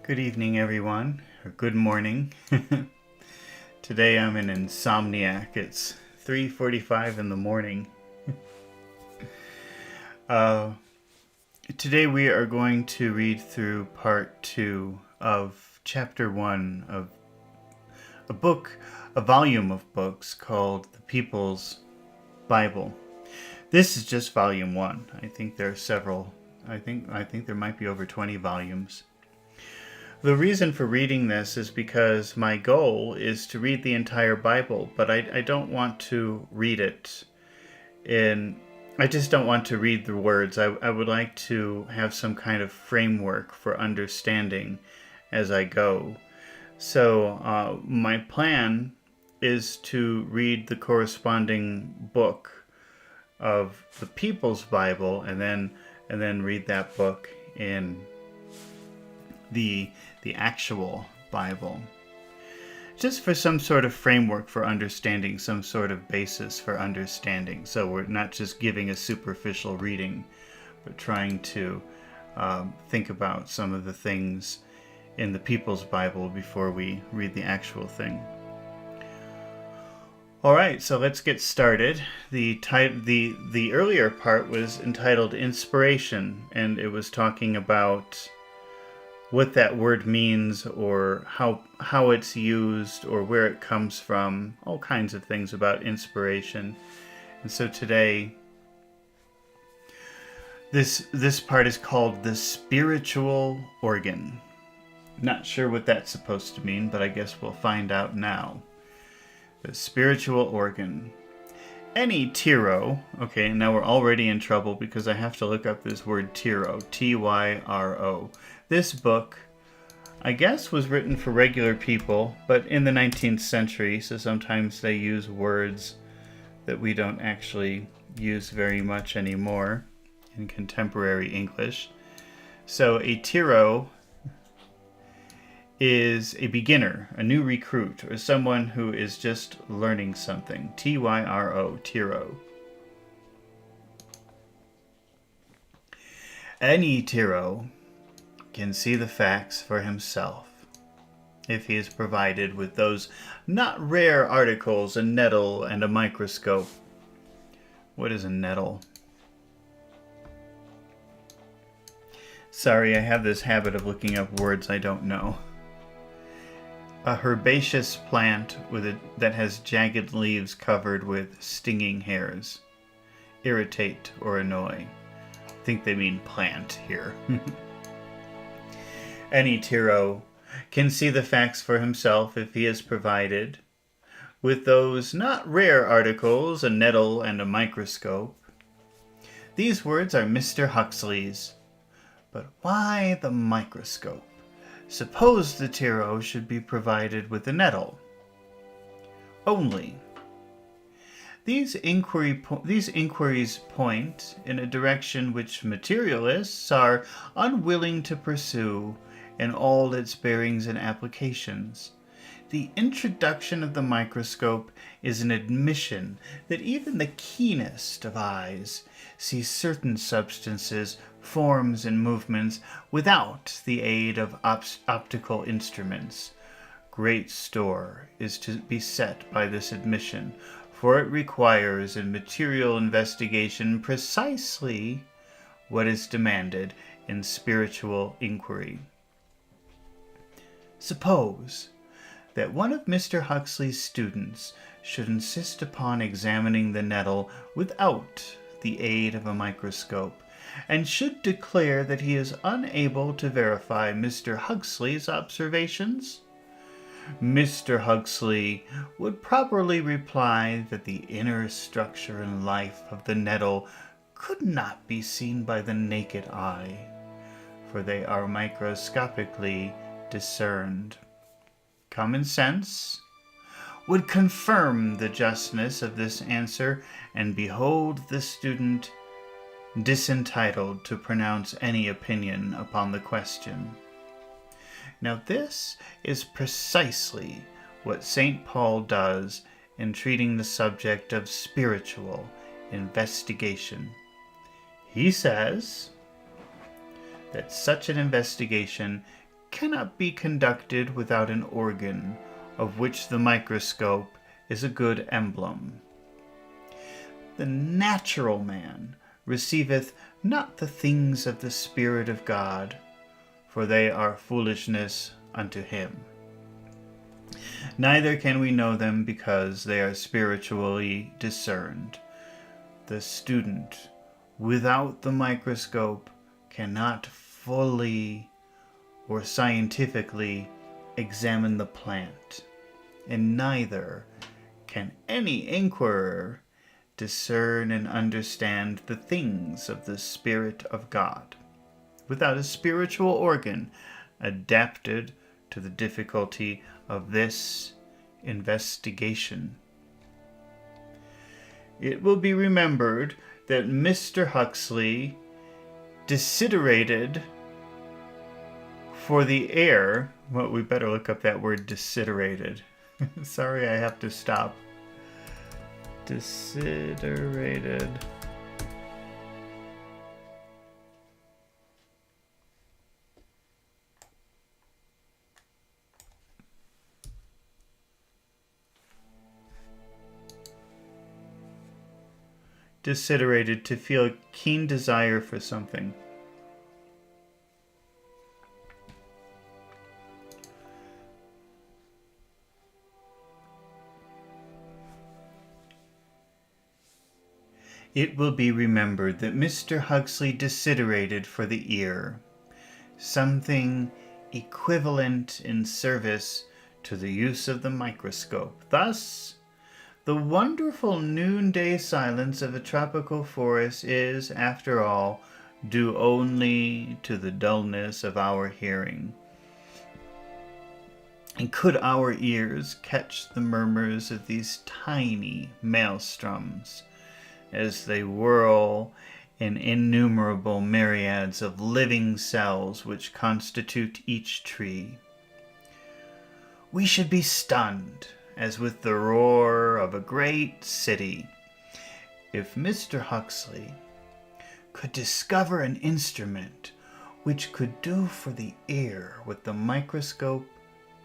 Good evening, everyone, or good morning. Today I'm an insomniac. It's 3:45 in the morning. Uh, Today we are going to read through part 2 of chapter 1 of a volume of books called The People's Bible. This is just volume 1. I think there are several. I think there might be over 20 volumes. The reason for reading this is because my goal is to read the entire Bible, but I don't want to read it I just don't want to read the words. I would like to have some kind of framework for understanding as I go. So my plan is to read the corresponding book of the People's Bible and then read that book in the actual Bible, just for some sort of framework for understanding, some sort of basis for understanding. So we're not just giving a superficial reading, but trying to think about some of the things in the People's Bible before we read the actual thing. All right, so let's get started. The earlier part was entitled Inspiration, and it was talking about what that word means, or how it's used, or where it comes from, all kinds of things about inspiration. And so today, this part is called the spiritual organ. Not sure what that's supposed to mean, but I guess we'll find out now. The spiritual organ. Any tyro, okay, now we're already in trouble because I have to look up this word tyro, T-Y-R-O. This book, I guess, was written for regular people, but in the 19th century, so sometimes they use words that we don't actually use very much anymore in contemporary English. So a tyro is a beginner, a new recruit, or someone who is just learning something. T-Y-R-O, tyro. Any tyro can see the facts for himself, if he is provided with those not rare articles, a nettle and a microscope. What is a nettle? Sorry, I have this habit of looking up words I don't know. A herbaceous plant that has jagged leaves covered with stinging hairs. Irritate or annoy. I think they mean plant here. Any tyro can see the facts for himself if he is provided with those not rare articles, a nettle and a microscope. These words are Mr. Huxley's. But why the microscope? Suppose the tyro should be provided with a nettle. Only. These inquiries point in a direction which materialists are unwilling to pursue in all its bearings and applications. The introduction of the microscope is an admission that even the keenest of eyes see certain substances, forms, and movements without the aid of optical instruments. Great store is to be set by this admission, for it requires in material investigation precisely what is demanded in spiritual inquiry. Suppose that one of Mr. Huxley's students should insist upon examining the nettle without the aid of a microscope, and should declare that he is unable to verify Mr. Huxley's observations. Mr. Huxley would properly reply that the inner structure and life of the nettle could not be seen by the naked eye, for they are microscopically discerned. Common sense would confirm the justness of this answer, and behold the student disentitled to pronounce any opinion upon the question. Now this is precisely what St. Paul does in treating the subject of spiritual investigation. He says that such an investigation cannot be conducted without an organ, of which the microscope is a good emblem. The natural man receiveth not the things of the Spirit of God, for they are foolishness unto him. Neither can we know them because they are spiritually discerned. The student, without the microscope, cannot fully or scientifically examine the plant, and neither can any inquirer discern and understand the things of the Spirit of God without a spiritual organ adapted to the difficulty of this investigation. It will be remembered that Mr. Huxley desiderated for the air. Well, we better look up that word desiderated. Sorry, I have to stop. Desiderated. Desiderated, to feel a keen desire for something. It will be remembered that Mr. Huxley desiderated for the ear something equivalent in service to the use of the microscope. Thus, the wonderful noonday silence of a tropical forest is, after all, due only to the dullness of our hearing. And could our ears catch the murmurs of these tiny maelstroms as they whirl in innumerable myriads of living cells which constitute each tree, we should be stunned as with the roar of a great city, if Mr. Huxley could discover an instrument which could do for the ear what the microscope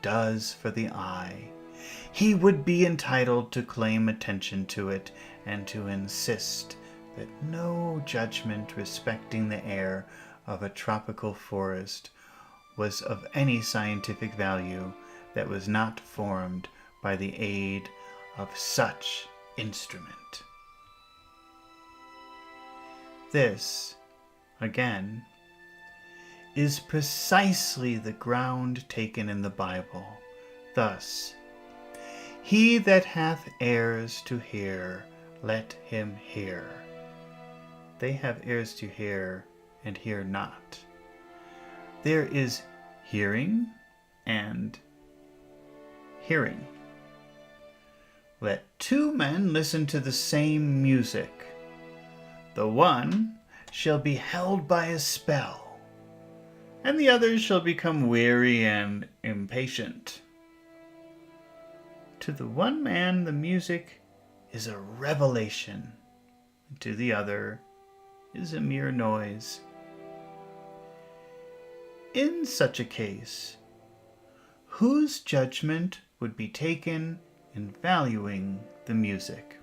does for the eye. He would be entitled to claim attention to it and to insist that no judgment respecting the air of a tropical forest was of any scientific value that was not formed by the aid of such instrument. This, again, is precisely the ground taken in the Bible. Thus, he that hath ears to hear, let him hear. They have ears to hear and hear not. There is hearing and hearing. Let two men listen to the same music. The one shall be held by a spell, and the other shall become weary and impatient. To the one man the music is a revelation, and to the other is a mere noise. In such a case, whose judgment would be taken in valuing the music?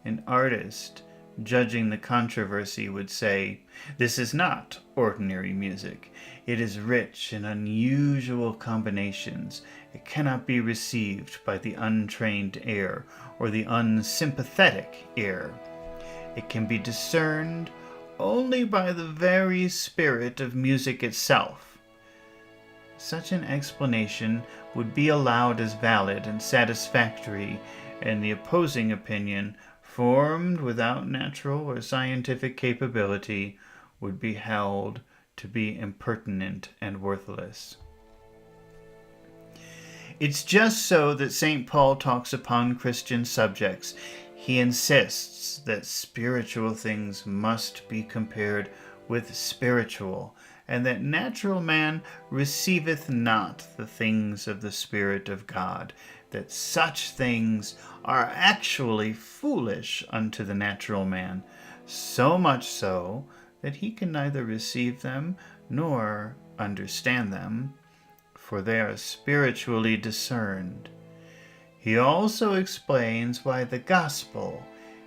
An artist judging the controversy would say, "This is not ordinary music. It is rich in unusual combinations. It cannot be received by the untrained ear or the unsympathetic ear. It can be discerned only by the very spirit of music itself." Such an explanation would be allowed as valid and satisfactory, and the opposing opinion, formed without natural or scientific capability, would be held to be impertinent and worthless. It's just so that St. Paul talks upon Christian subjects. He insists that spiritual things must be compared with spiritual, and that natural man receiveth not the things of the Spirit of God, that such things are actually foolish unto the natural man, so much so that he can neither receive them nor understand them, for they are spiritually discerned. He also explains why the gospel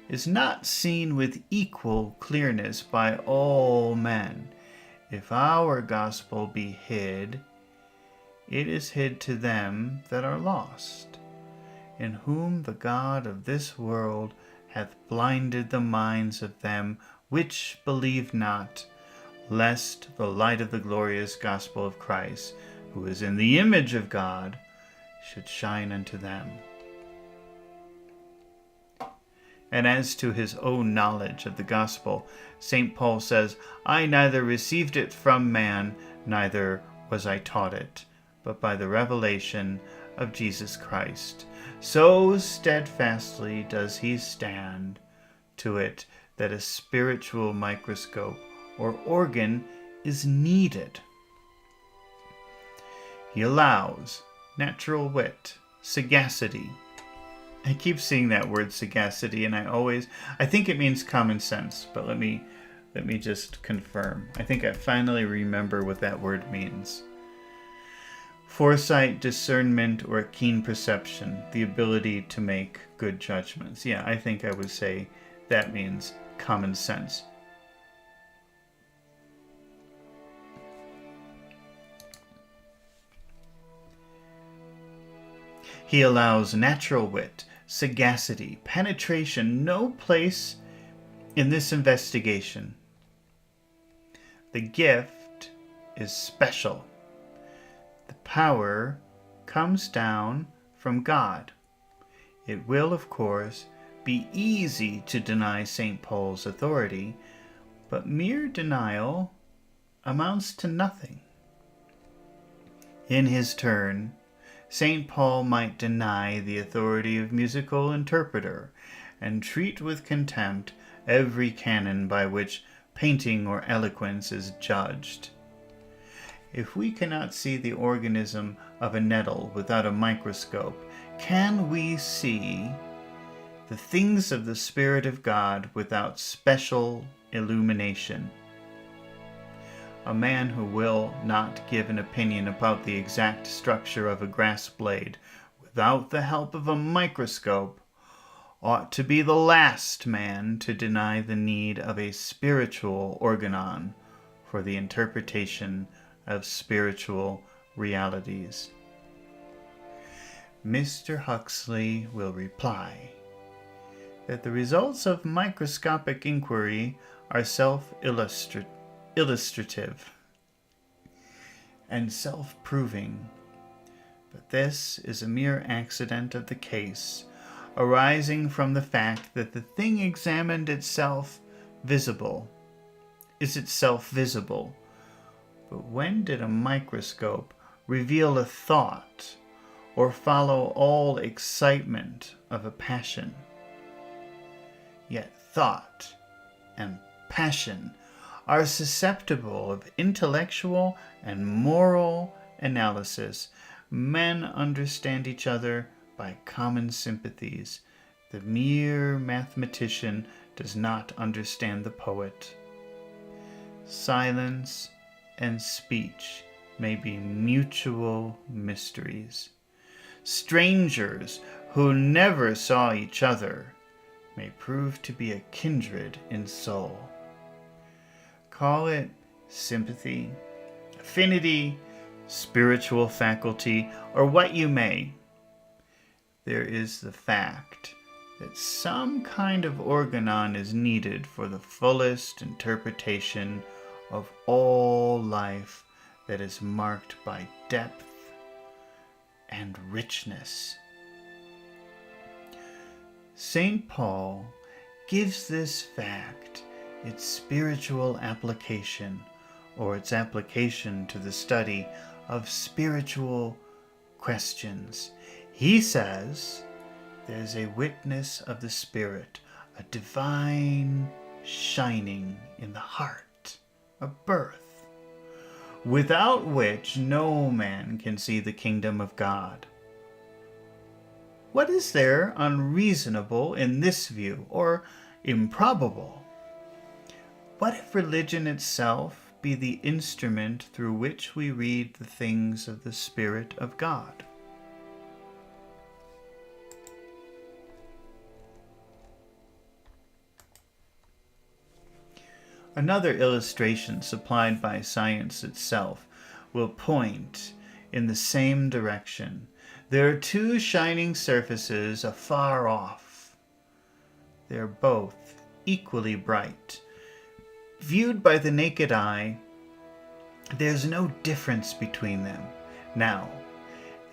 is not seen with equal clearness by all men. If our gospel be hid, it is hid to them that are lost, in whom the God of this world hath blinded the minds of them which believe not, lest the light of the glorious gospel of Christ, who is in the image of God, should shine unto them. And as to his own knowledge of the gospel, St. Paul says, I neither received it from man, neither was I taught it, but by the revelation of Jesus Christ. So steadfastly does he stand to it that a spiritual microscope or organ is needed. He allows natural wit, sagacity. I keep seeing that word sagacity, and I think it means common sense, but let me just confirm. I think I finally remember what that word means. Foresight, discernment, or a keen perception, the ability to make good judgments. Yeah, I think I would say that means common sense. He allows natural wit, sagacity, penetration, no place in this investigation. The gift is special. The power comes down from God. It will, of course, be easy to deny St. Paul's authority, but mere denial amounts to nothing. In his turn, St. Paul might deny the authority of musical interpreter and treat with contempt every canon by which painting or eloquence is judged. If we cannot see the organism of a nettle without a microscope, can we see the things of the Spirit of God without special illumination? A man who will not give an opinion about the exact structure of a grass blade without the help of a microscope ought to be the last man to deny the need of a spiritual organon for the interpretation of spiritual realities. Mr. Huxley will reply that the results of microscopic inquiry are self-illustrative and self-proving, but this is a mere accident of the case, arising from the fact that the thing examined is itself visible. But when did a microscope reveal a thought or follow all excitement of a passion? Yet thought and passion are susceptible of intellectual and moral analysis. Men understand each other by common sympathies. The mere mathematician does not understand the poet. Silence and speech may be mutual mysteries. Strangers who never saw each other may prove to be a kindred in soul. Call it sympathy, affinity, spiritual faculty, or what you may. There is the fact that some kind of organon is needed for the fullest interpretation of all life that is marked by depth and richness. St. Paul gives this fact its spiritual application, or its application to the study of spiritual questions. He says there's a witness of the Spirit, a divine shining in the heart, a birth, without which no man can see the kingdom of God. What is there unreasonable in this view, or improbable? What if religion itself be the instrument through which we read the things of the Spirit of God. Another illustration supplied by science itself will point in the same direction. There are two shining surfaces afar off. They are both equally bright. Viewed by the naked eye, there's no difference between them. Now,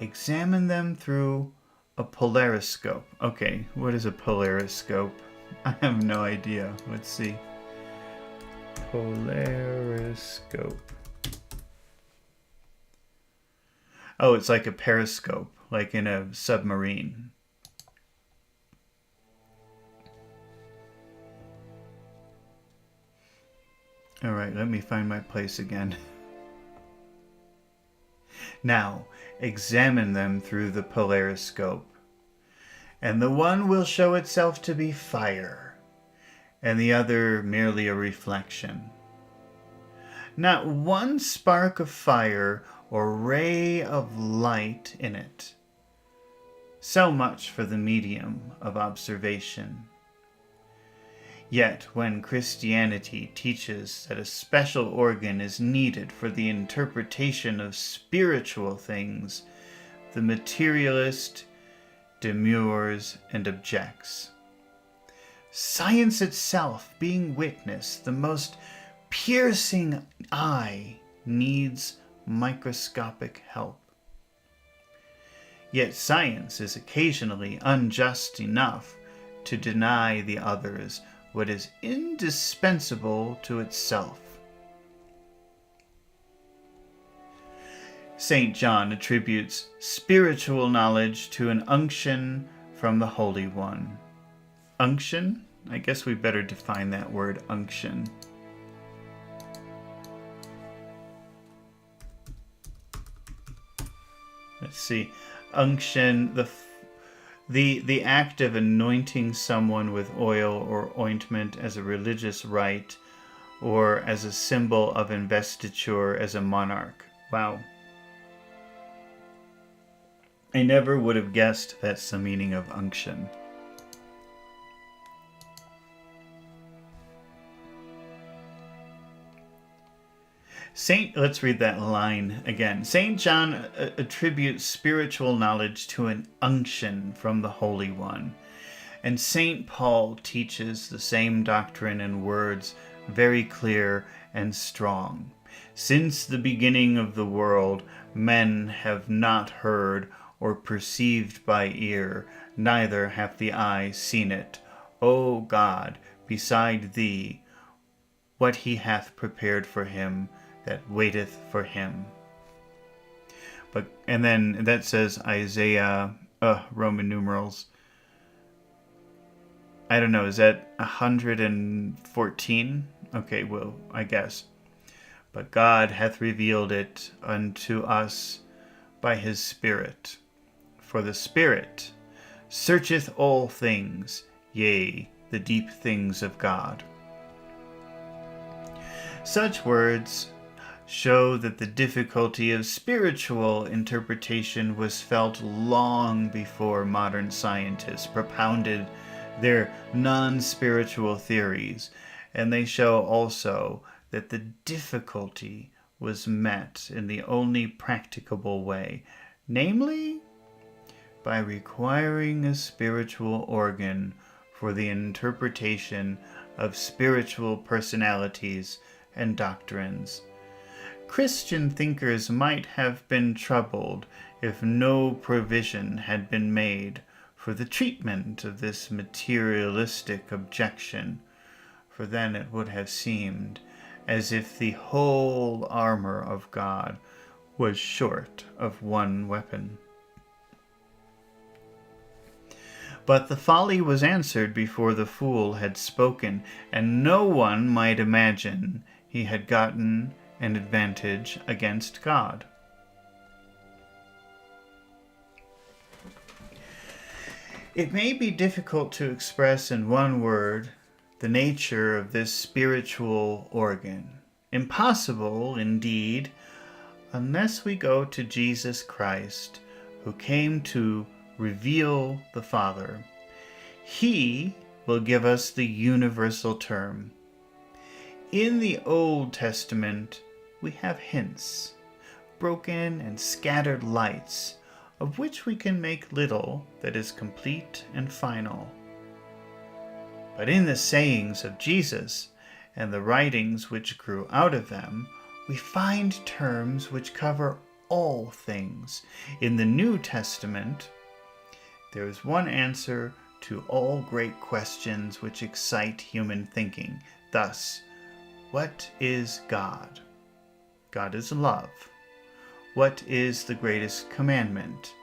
examine them through a polariscope. Okay, what is a polariscope? I have no idea. Let's see. Polariscope. Oh, it's like a periscope, like in a submarine. All right, let me find my place again. Now, examine them through the polariscope. And the one will show itself to be fire, and the other merely a reflection. Not one spark of fire or ray of light in it. So much for the medium of observation. Yet, when Christianity teaches that a special organ is needed for the interpretation of spiritual things, the materialist demurs and objects. Science itself, being witness, the most piercing eye needs microscopic help. Yet science is occasionally unjust enough to deny the others what is indispensable to itself. St. John attributes spiritual knowledge to an unction from the Holy One. Unction? I guess we better define that word, unction. Let's see. Unction, the act of anointing someone with oil or ointment as a religious rite or as a symbol of investiture as a monarch. Wow. I never would have guessed that's the meaning of unction. Let's read that line again. St. John attributes spiritual knowledge to an unction from the Holy One. And St. Paul teaches the same doctrine in words very clear and strong. Since the beginning of the world, men have not heard or perceived by ear, neither hath the eye seen it. O God, beside thee, what he hath prepared for him that waiteth for him. And then that says Isaiah, Roman numerals. I don't know, is that 114? Okay, well, I guess. But God hath revealed it unto us by his Spirit. For the Spirit searcheth all things, yea, the deep things of God. Such words show that the difficulty of spiritual interpretation was felt long before modern scientists propounded their non-spiritual theories, and they show also that the difficulty was met in the only practicable way, namely by requiring a spiritual organ for the interpretation of spiritual personalities and doctrines. Christian thinkers might have been troubled if no provision had been made for the treatment of this materialistic objection, for then it would have seemed as if the whole armor of God was short of one weapon. But the folly was answered before the fool had spoken, and no one might imagine he had gotten an advantage against God. It may be difficult to express in one word the nature of this spiritual organ. impossible indeed, unless we go to Jesus Christ, who came to reveal the Father. He will give us the universal term. In the Old Testament, we have hints, broken and scattered lights, of which we can make little that is complete and final. But in the sayings of Jesus and the writings which grew out of them, we find terms which cover all things. In the New Testament, there is one answer to all great questions which excite human thinking. Thus, what is God? God is love. What is the greatest commandment?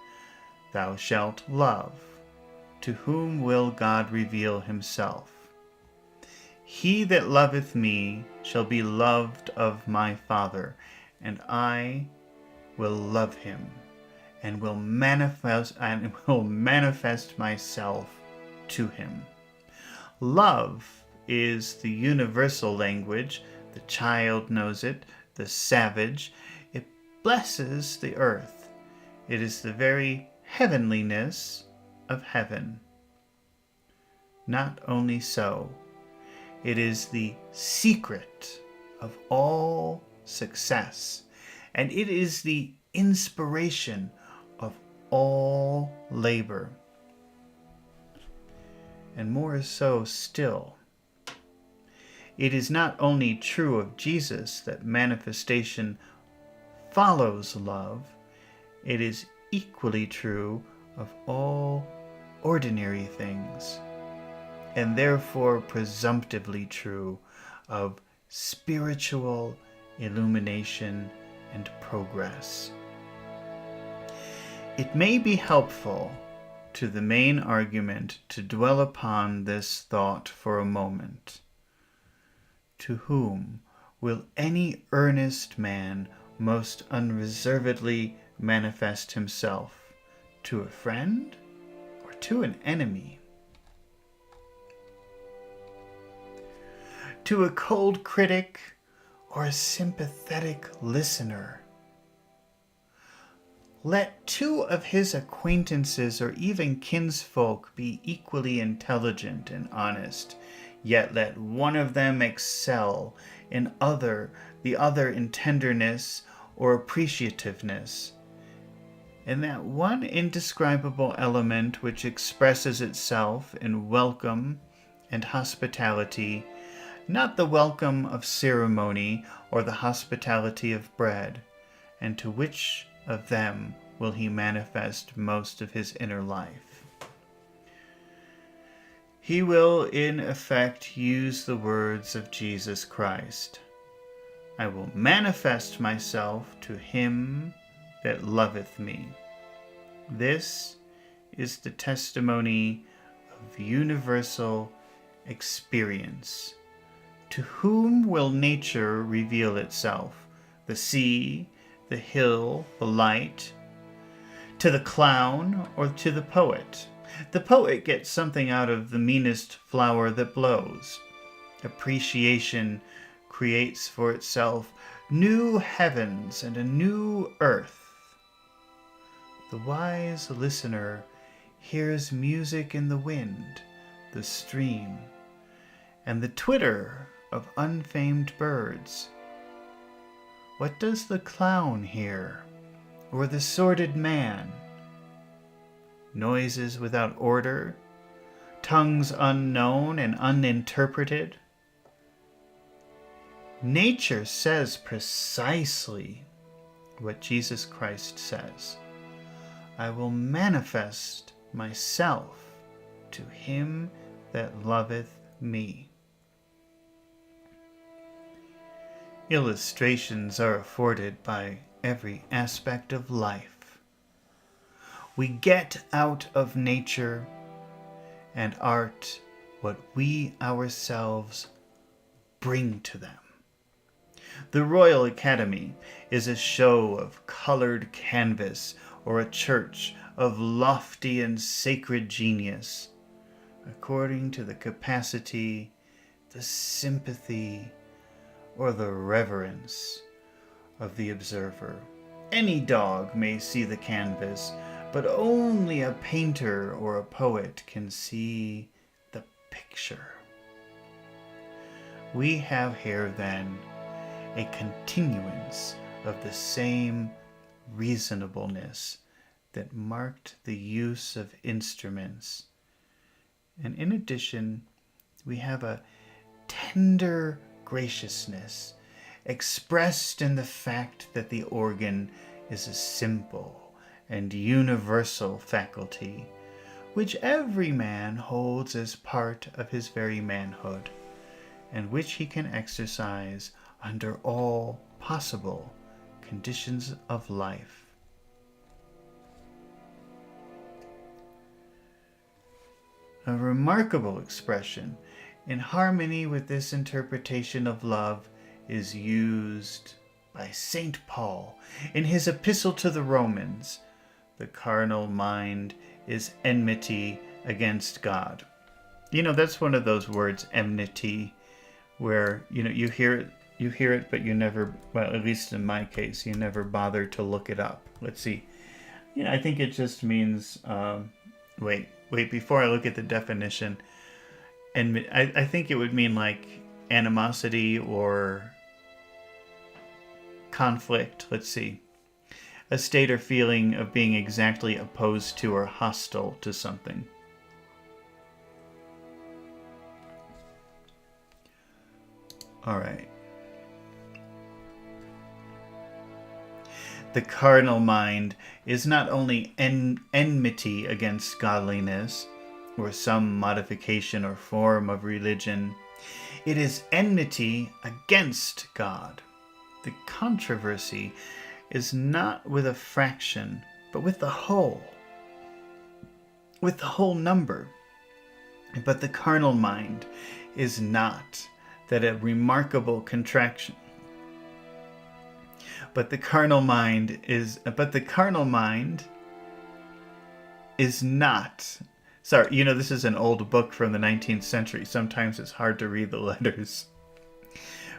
Thou shalt love. To whom will God reveal himself? He that loveth me shall be loved of my Father, and I will love him, and will manifest myself to him. Love is the universal language. The child knows it, the savage. It blesses the earth. It is the very heavenliness of heaven. Not only so, it is the secret of all success, and it is the inspiration of all labor. And more so still, it is not only true of Jesus that manifestation follows love, it is equally true of all ordinary things, and therefore presumptively true of spiritual illumination and progress. It may be helpful to the main argument to dwell upon this thought for a moment. To whom will any earnest man most unreservedly manifest himself? To a friend or to an enemy? To a cold critic or a sympathetic listener? Let two of his acquaintances or even kinsfolk be equally intelligent and honest, yet let one of them excel the other in tenderness or appreciativeness, in that one indescribable element which expresses itself in welcome and hospitality, not the welcome of ceremony or the hospitality of bread. And to which of them will he manifest most of his inner life? He will in effect use the words of Jesus Christ. I will manifest myself to him that loveth me. This is the testimony of universal experience. To whom will nature reveal itself? The sea, the hill, the light? To the clown or to the poet? The poet gets something out of the meanest flower that blows. Appreciation creates for itself new heavens and a new earth. The wise listener hears music in the wind, the stream, and the twitter of unfamed birds. What does the clown hear, or the sordid man? Noises without order, tongues unknown and uninterpreted. Nature says precisely what Jesus Christ says. I will manifest myself to him that loveth me. Illustrations are afforded by every aspect of life. We get out of nature and art what we ourselves bring to them. The Royal Academy is a show of colored canvas or a church of lofty and sacred genius, according to the capacity, the sympathy or the reverence of the observer. Any dog may see the canvas, but only a painter or a poet can see the picture. We have here, then, a continuance of the same reasonableness that marked the use of instruments. And in addition, we have a tender graciousness expressed in the fact that the organ is a simple and universal faculty, which every man holds as part of his very manhood, and which he can exercise under all possible conditions of life. A remarkable expression in harmony with this interpretation of love is used by St. Paul in his epistle to the Romans. The carnal mind is enmity against God. That's one of those words, enmity, where you hear it, but you never, well, at least in my case, you never bother to look it up. Let's see. I think it just means wait, before I look at the definition, and I think it would mean like animosity or conflict. Let's see. A state or feeling of being exactly opposed to or hostile to something. All right. The carnal mind is not only enmity against godliness, or some modification or form of religion, it is enmity against God. The controversy is not with a fraction, but with the whole number. But the carnal mind is not that a remarkable contraction. But the carnal mind is not. Sorry, this is an old book from the 19th century. Sometimes it's hard to read the letters.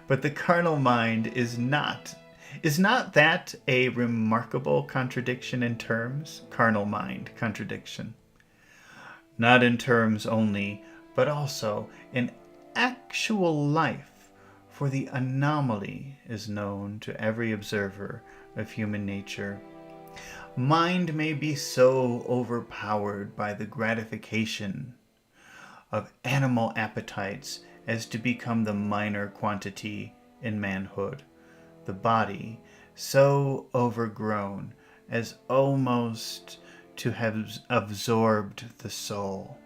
But the carnal mind is not that a remarkable contradiction in terms? Carnal mind, contradiction. Not in terms only, but also in actual life, for the anomaly is known to every observer of human nature. Mind may be so overpowered by the gratification of animal appetites as to become the minor quantity in manhood. The body so overgrown as almost to have absorbed the soul.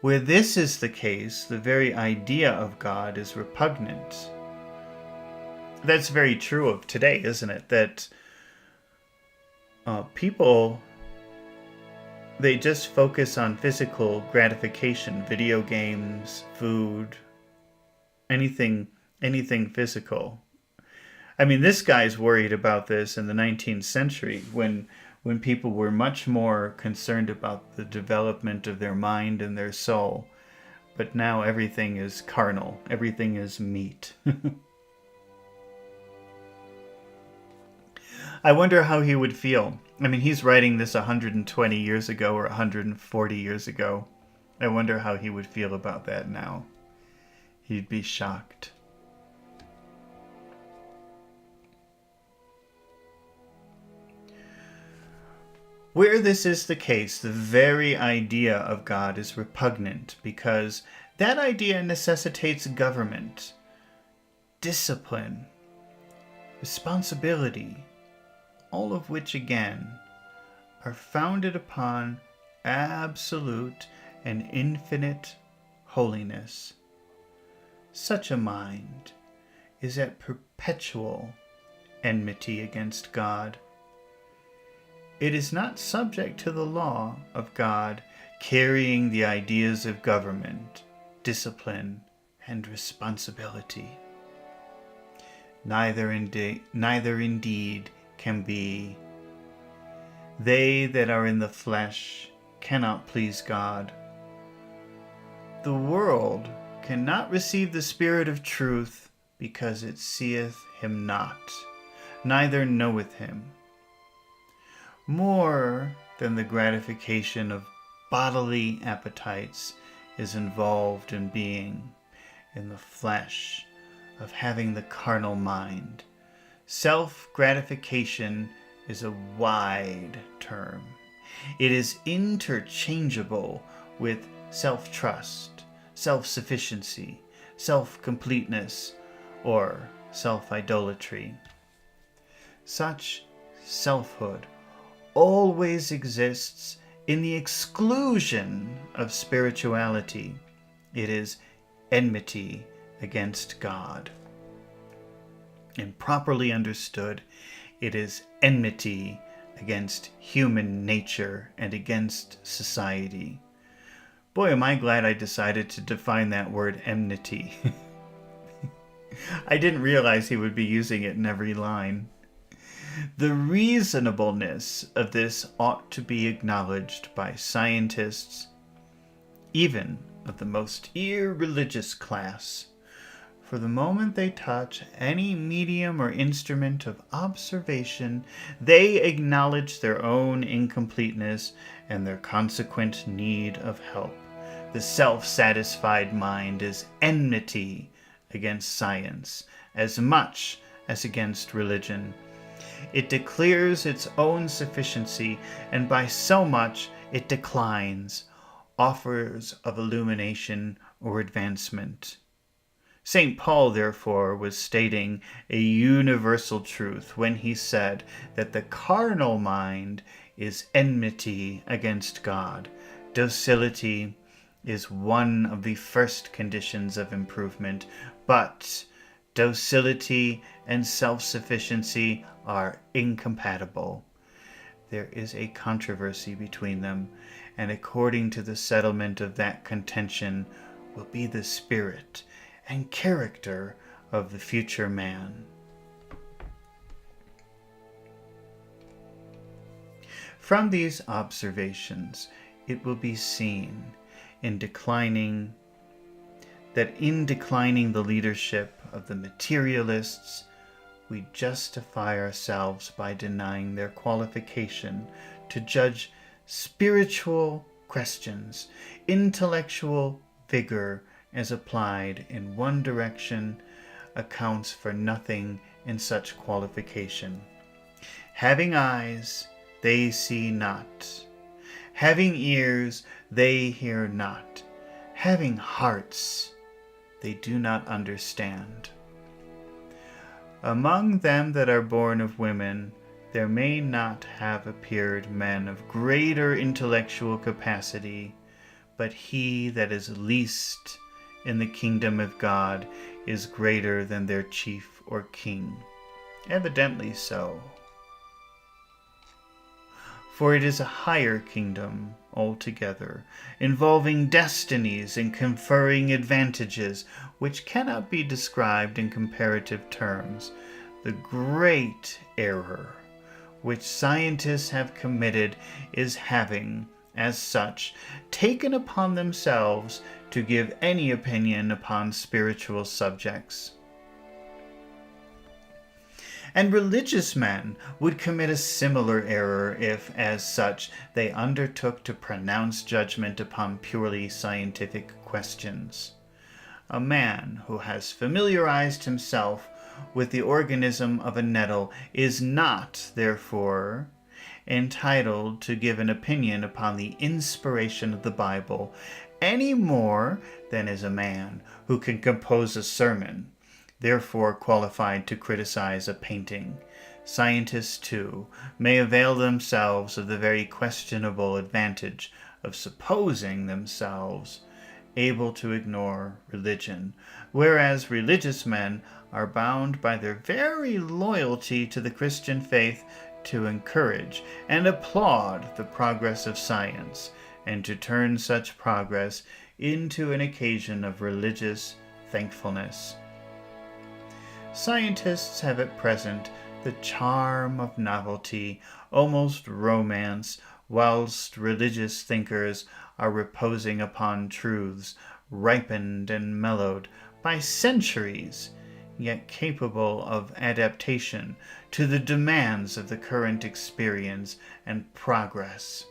Where this is the case, the very idea of God is repugnant. That's very true of today, isn't it? That people, they just focus on physical gratification, video games, food, anything physical. I mean, this guy's worried about this in the 19th century when people were much more concerned about the development of their mind and their soul. But now everything is carnal. Everything is meat. I wonder how he would feel. I mean, he's writing this 120 years ago or 140 years ago. I wonder how he would feel about that now. He'd be shocked. Where this is the case, the very idea of God is repugnant because that idea necessitates government, discipline, responsibility, all of which again are founded upon absolute and infinite holiness. Such a mind is at perpetual enmity against God. It is not subject to the law of God, carrying the ideas of government, discipline, and responsibility. Neither indeed can be. They that are in the flesh cannot please God. The world cannot receive the Spirit of truth, because it seeth him not, neither knoweth him. More than the gratification of bodily appetites is involved in being in the flesh, of having the carnal mind. Self-gratification is a wide term. It is interchangeable with self-trust, self-sufficiency, self-completeness, or self-idolatry. Such selfhood always exists in the exclusion of spirituality. It is enmity against God. And properly understood, it is enmity against human nature and against society. Boy, am I glad I decided to define that word enmity. I didn't realize he would be using it in every line. The reasonableness of this ought to be acknowledged by scientists, even of the most irreligious class. For the moment they touch any medium or instrument of observation, they acknowledge their own incompleteness and their consequent need of help. The self-satisfied mind is enmity against science as much as against religion. It declares its own sufficiency, and by so much it declines offers of illumination or advancement. St. Paul, therefore, was stating a universal truth when he said that the carnal mind is enmity against God. Docility is one of the first conditions of improvement, but docility and self-sufficiency are incompatible. There is a controversy between them, and according to the settlement of that contention will be the spirit and character of the future man. From these observations, it will be seen in declining the leadership of the materialists, we justify ourselves by denying their qualification to judge spiritual questions. Intellectual vigor as applied in one direction accounts for nothing in such qualification. Having eyes, they see not. Having ears, they hear not. Having hearts, they do not understand. Among them that are born of women, there may not have appeared men of greater intellectual capacity, but he that is least in the kingdom of God is greater than their chief or king. Evidently so. For it is a higher kingdom altogether, involving destinies and conferring advantages which cannot be described in comparative terms. The great error which scientists have committed is having, as such, taken upon themselves to give any opinion upon spiritual subjects. And religious men would commit a similar error if, as such, they undertook to pronounce judgment upon purely scientific questions. A man who has familiarized himself with the organism of a nettle is not, therefore, entitled to give an opinion upon the inspiration of the Bible any more than is a man who can compose a sermon, therefore qualified to criticize a painting. Scientists, too, may avail themselves of the very questionable advantage of supposing themselves able to ignore religion, whereas religious men are bound by their very loyalty to the Christian faith to encourage and applaud the progress of science, and to turn such progress into an occasion of religious thankfulness. Scientists have at present the charm of novelty, almost romance, whilst religious thinkers are reposing upon truths ripened and mellowed by centuries, yet capable of adaptation to the demands of the current experience and progress.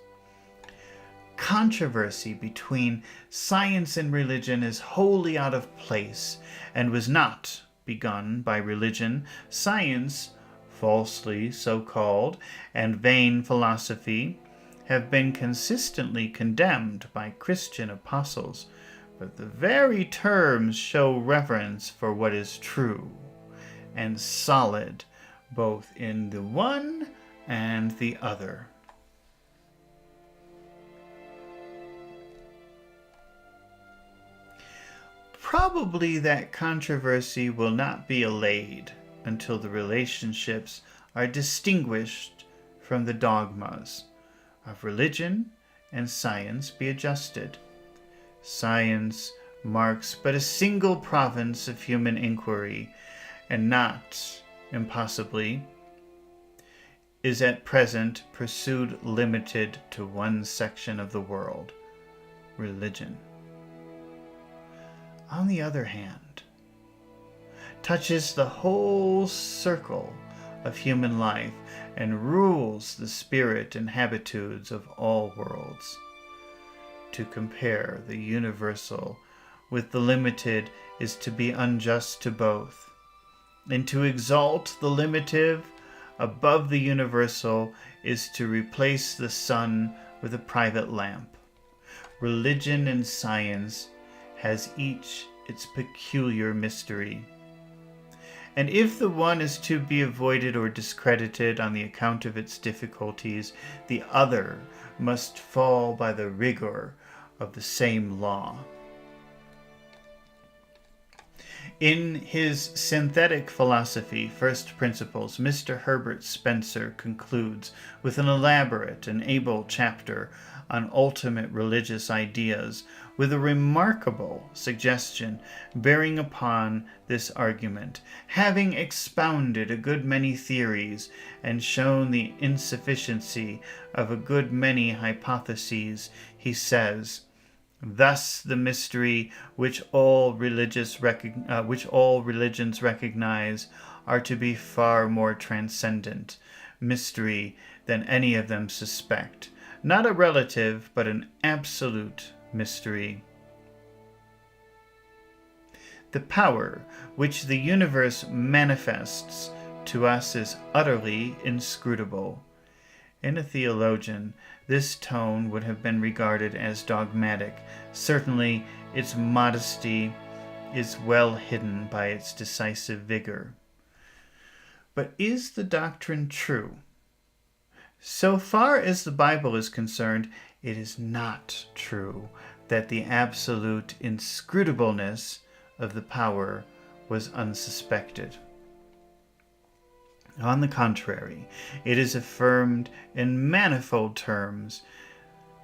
Controversy between science and religion is wholly out of place and was not begun by religion. Science, falsely so called, and vain philosophy have been consistently condemned by Christian apostles, but the very terms show reverence for what is true and solid, both in the one and the other. Probably that controversy will not be allayed until the relationships are distinguished from the dogmas of religion and science be adjusted. Science marks but a single province of human inquiry, and not, impossibly, is at present pursued limited to one section of the world, religion. On the other hand, touches the whole circle of human life and rules the spirit and habitudes of all worlds. To compare the universal with the limited is to be unjust to both, and to exalt the limited above the universal is to replace the sun with a private lamp. Religion and science has each its peculiar mystery. And if the one is to be avoided or discredited on the account of its difficulties, the other must fall by the rigor of the same law. In his Synthetic Philosophy, First Principles, Mr. Herbert Spencer concludes with an elaborate and able chapter on ultimate religious ideas, with a remarkable suggestion bearing upon this argument. Having expounded a good many theories and shown the insufficiency of a good many hypotheses, he says, "Thus the mystery which all religions recognize are to be far more transcendent mystery than any of them suspect, not a relative but an absolute mystery. The power which the universe manifests to us is utterly inscrutable." In a theologian, this tone would have been regarded as dogmatic. Certainly, its modesty is well hidden by its decisive vigor. But is the doctrine true? So far as the Bible is concerned, it is not true that the absolute inscrutableness of the power was unsuspected. On the contrary, it is affirmed in manifold terms,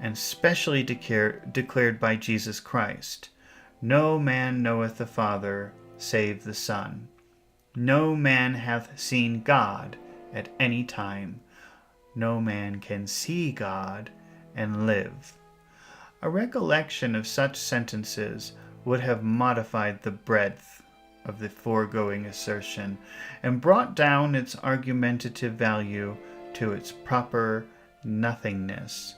and specially declared by Jesus Christ. "No man knoweth the Father, save the Son. No man hath seen God at any time. No man can see God and live." A recollection of such sentences would have modified the breadth of the foregoing assertion and brought down its argumentative value to its proper nothingness.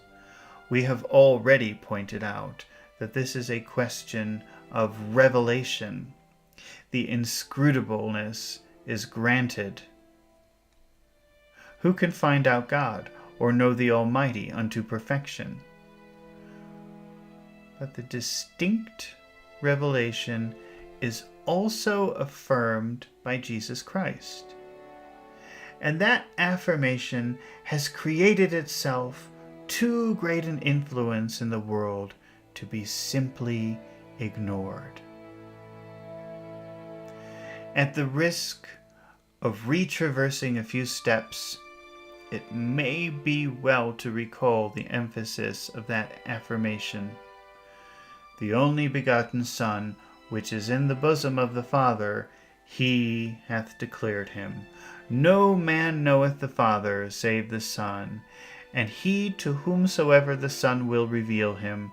We have already pointed out that this is a question of revelation. The inscrutableness is granted. Who can find out God or know the Almighty unto perfection? But the distinct revelation is also affirmed by Jesus Christ. And that affirmation has created itself too great an influence in the world to be simply ignored. At the risk of retraversing a few steps, it may be well to recall the emphasis of that affirmation. The only begotten Son, which is in the bosom of the Father, he hath declared him. No man knoweth the Father, save the Son, and he to whomsoever the Son will reveal him.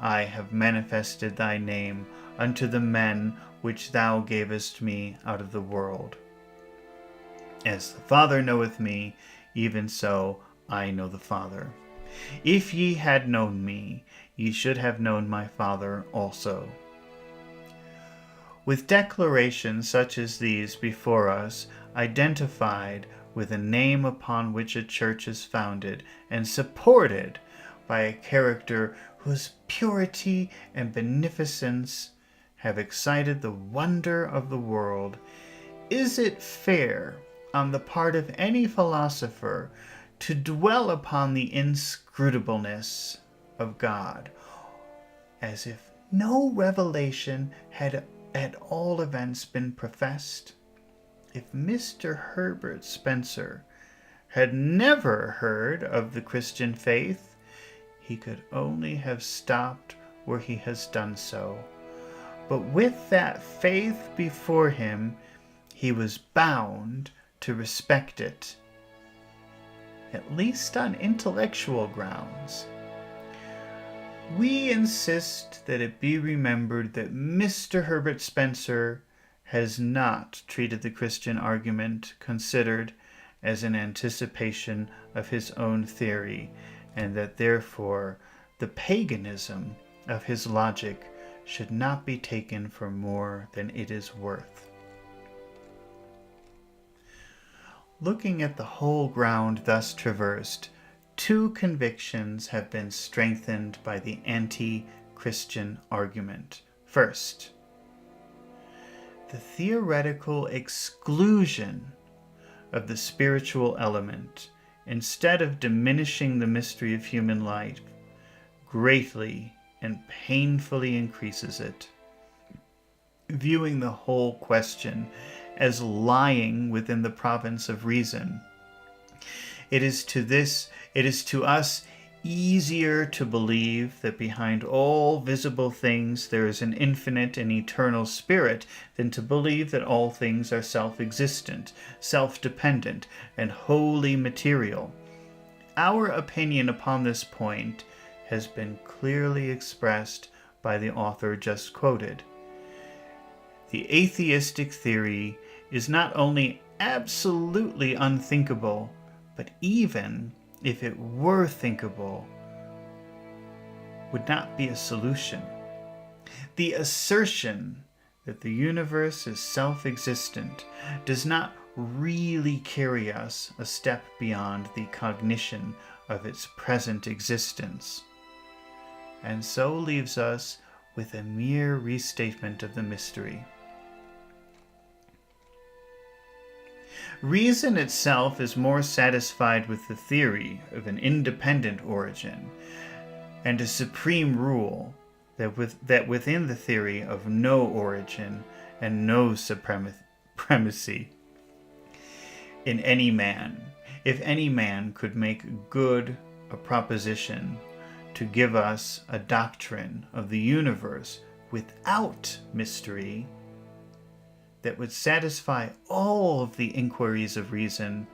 I have manifested thy name unto the men which thou gavest me out of the world. As the Father knoweth me, even so I know the Father. If ye had known me, ye should have known my Father also. With declarations such as these before us, identified with a name upon which a church is founded, and supported by a character whose purity and beneficence have excited the wonder of the world, is it fair on the part of any philosopher to dwell upon the inscrutableness of God, as if no revelation had at all events been professed? If Mr. Herbert Spencer had never heard of the Christian faith, he could only have stopped where he has done so. But with that faith before him, he was bound to respect it, at least on intellectual grounds. We insist that it be remembered that Mr. Herbert Spencer has not treated the Christian argument considered as an anticipation of his own theory, and that therefore the paganism of his logic should not be taken for more than it is worth. Looking at the whole ground thus traversed, two convictions have been strengthened by the anti-Christian argument. First, the theoretical exclusion of the spiritual element, instead of diminishing the mystery of human life, greatly and painfully increases it. Viewing the whole question as lying within the province of reason, it is to us easier to believe that behind all visible things there is an infinite and eternal spirit than to believe that all things are self-existent, self-dependent, and wholly material. Our opinion upon this point has been clearly expressed by the author just quoted. The atheistic theory is not only absolutely unthinkable, but even if it were thinkable, would not be a solution. The assertion that the universe is self-existent does not really carry us a step beyond the cognition of its present existence, and so leaves us with a mere restatement of the mystery. Reason itself is more satisfied with the theory of an independent origin and a supreme rule that within the theory of no origin and no supremacy in any man. If any man could make good a proposition to give us a doctrine of the universe without mystery, that would satisfy all of the inquiries of reason,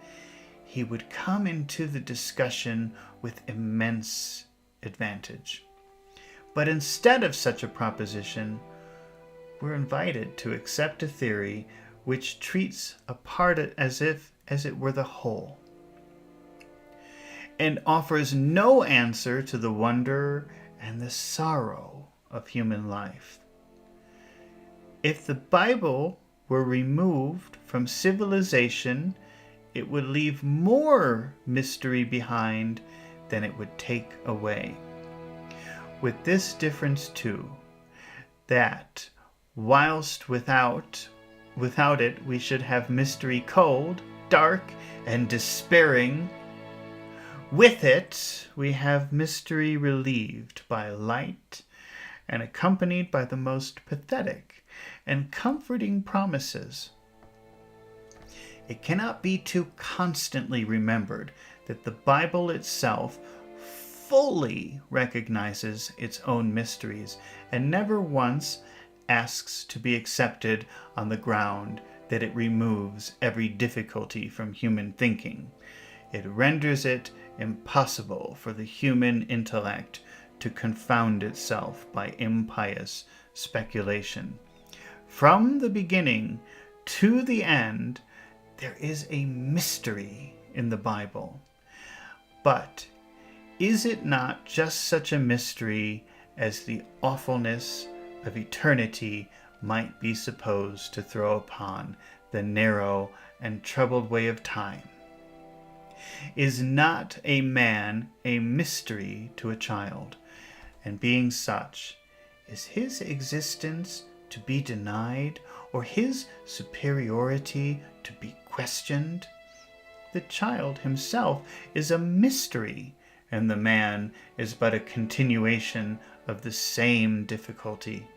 he would come into the discussion with immense advantage. But instead of such a proposition, we're invited to accept a theory which treats a part as it were the whole, and offers no answer to the wonder and the sorrow of human life. If the Bible were removed from civilization, it would leave more mystery behind than it would take away. With this difference too, that whilst without it we should have mystery cold, dark, and despairing, with it we have mystery relieved by light and accompanied by the most pathetic and comforting promises. It cannot be too constantly remembered that the Bible itself fully recognizes its own mysteries and never once asks to be accepted on the ground that it removes every difficulty from human thinking. It renders it impossible for the human intellect to confound itself by impious speculation. From the beginning to the end, there is a mystery in the Bible. But is it not just such a mystery as the awfulness of eternity might be supposed to throw upon the narrow and troubled way of time? Is not a man a mystery to a child? And being such, is his existence to be denied, or his superiority to be questioned? The child himself is a mystery, and the man is but a continuation of the same difficulty.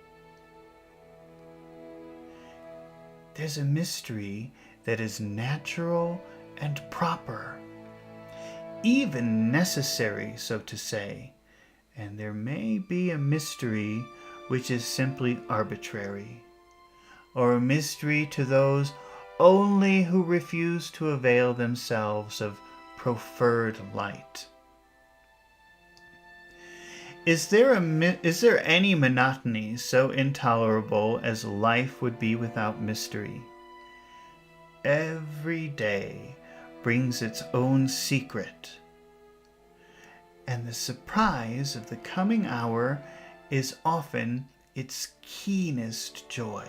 There's a mystery that is natural and proper, even necessary, so to say, and there may be a mystery which is simply arbitrary, or a mystery to those only who refuse to avail themselves of proffered light. Is there any monotony so intolerable as life would be without mystery? Every day brings its own secret, and the surprise of the coming hour is often its keenest joy.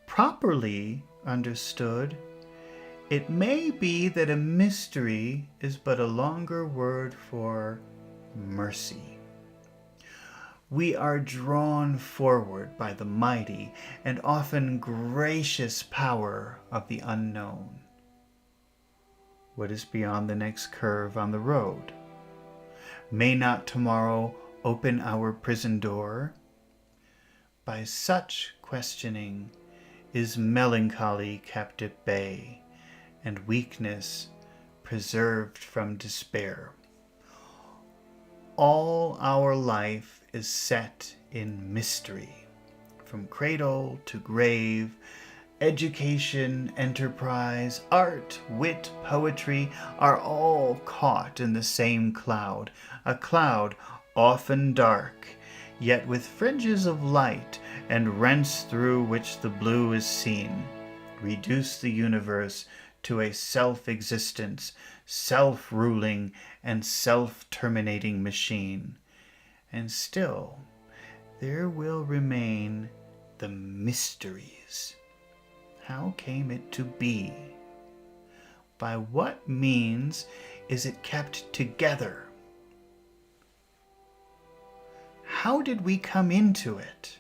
Properly understood, it may be that a mystery is but a longer word for mercy. We are drawn forward by the mighty and often gracious power of the unknown. What is beyond the next curve on the road? May not tomorrow open our prison door? By such questioning is melancholy kept at bay, and weakness preserved from despair. All our life is set in mystery. From cradle to grave, education, enterprise, art, wit, poetry are all caught in the same cloud, a cloud often dark, yet with fringes of light and rents through which the blue is seen. Reduce the universe to a self-existence, self-ruling and self-terminating machine, and still there will remain the mysteries. How came it to be? By what means is it kept together? How did we come into it?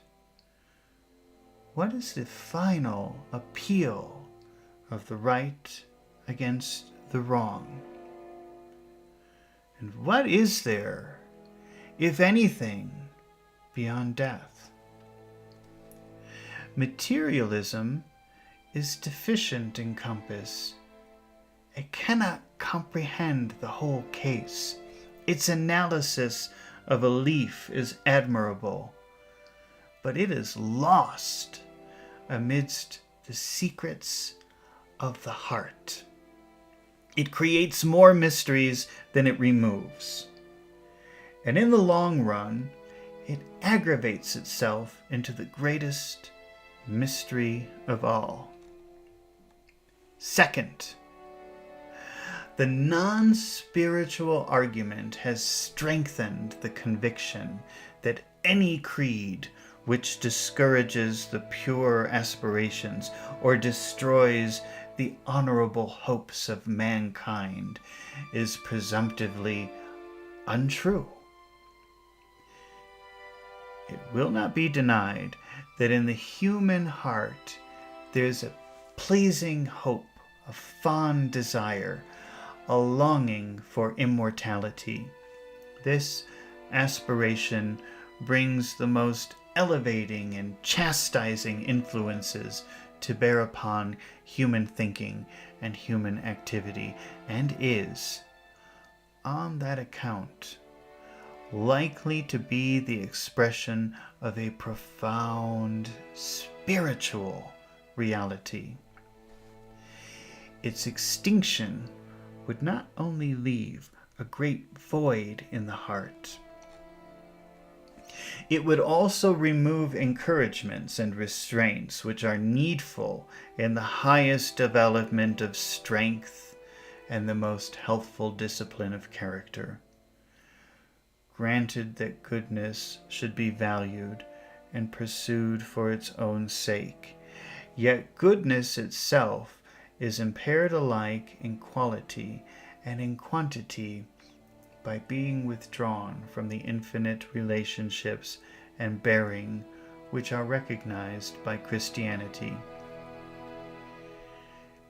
What is the final appeal of the right against the wrong? And what is there, if anything, beyond death? Materialism is deficient in compass. It cannot comprehend the whole case. Its analysis of a leaf is admirable, but it is lost amidst the secrets of the heart. It creates more mysteries than it removes, and in the long run, it aggravates itself into the greatest mystery of all. Second, the non-spiritual argument has strengthened the conviction that any creed which discourages the pure aspirations or destroys the honorable hopes of mankind is presumptively untrue. It will not be denied that in the human heart there's a pleasing hope, a fond desire, a longing for immortality. This aspiration brings the most elevating and chastising influences to bear upon human thinking and human activity, and is, on that account, likely to be the expression of a profound spiritual reality. Its extinction would not only leave a great void in the heart. It would also remove encouragements and restraints which are needful in the highest development of strength and the most healthful discipline of character. Granted that goodness should be valued and pursued for its own sake, yet goodness itself is impaired alike in quality and in quantity by being withdrawn from the infinite relationships and bearing which are recognized by Christianity.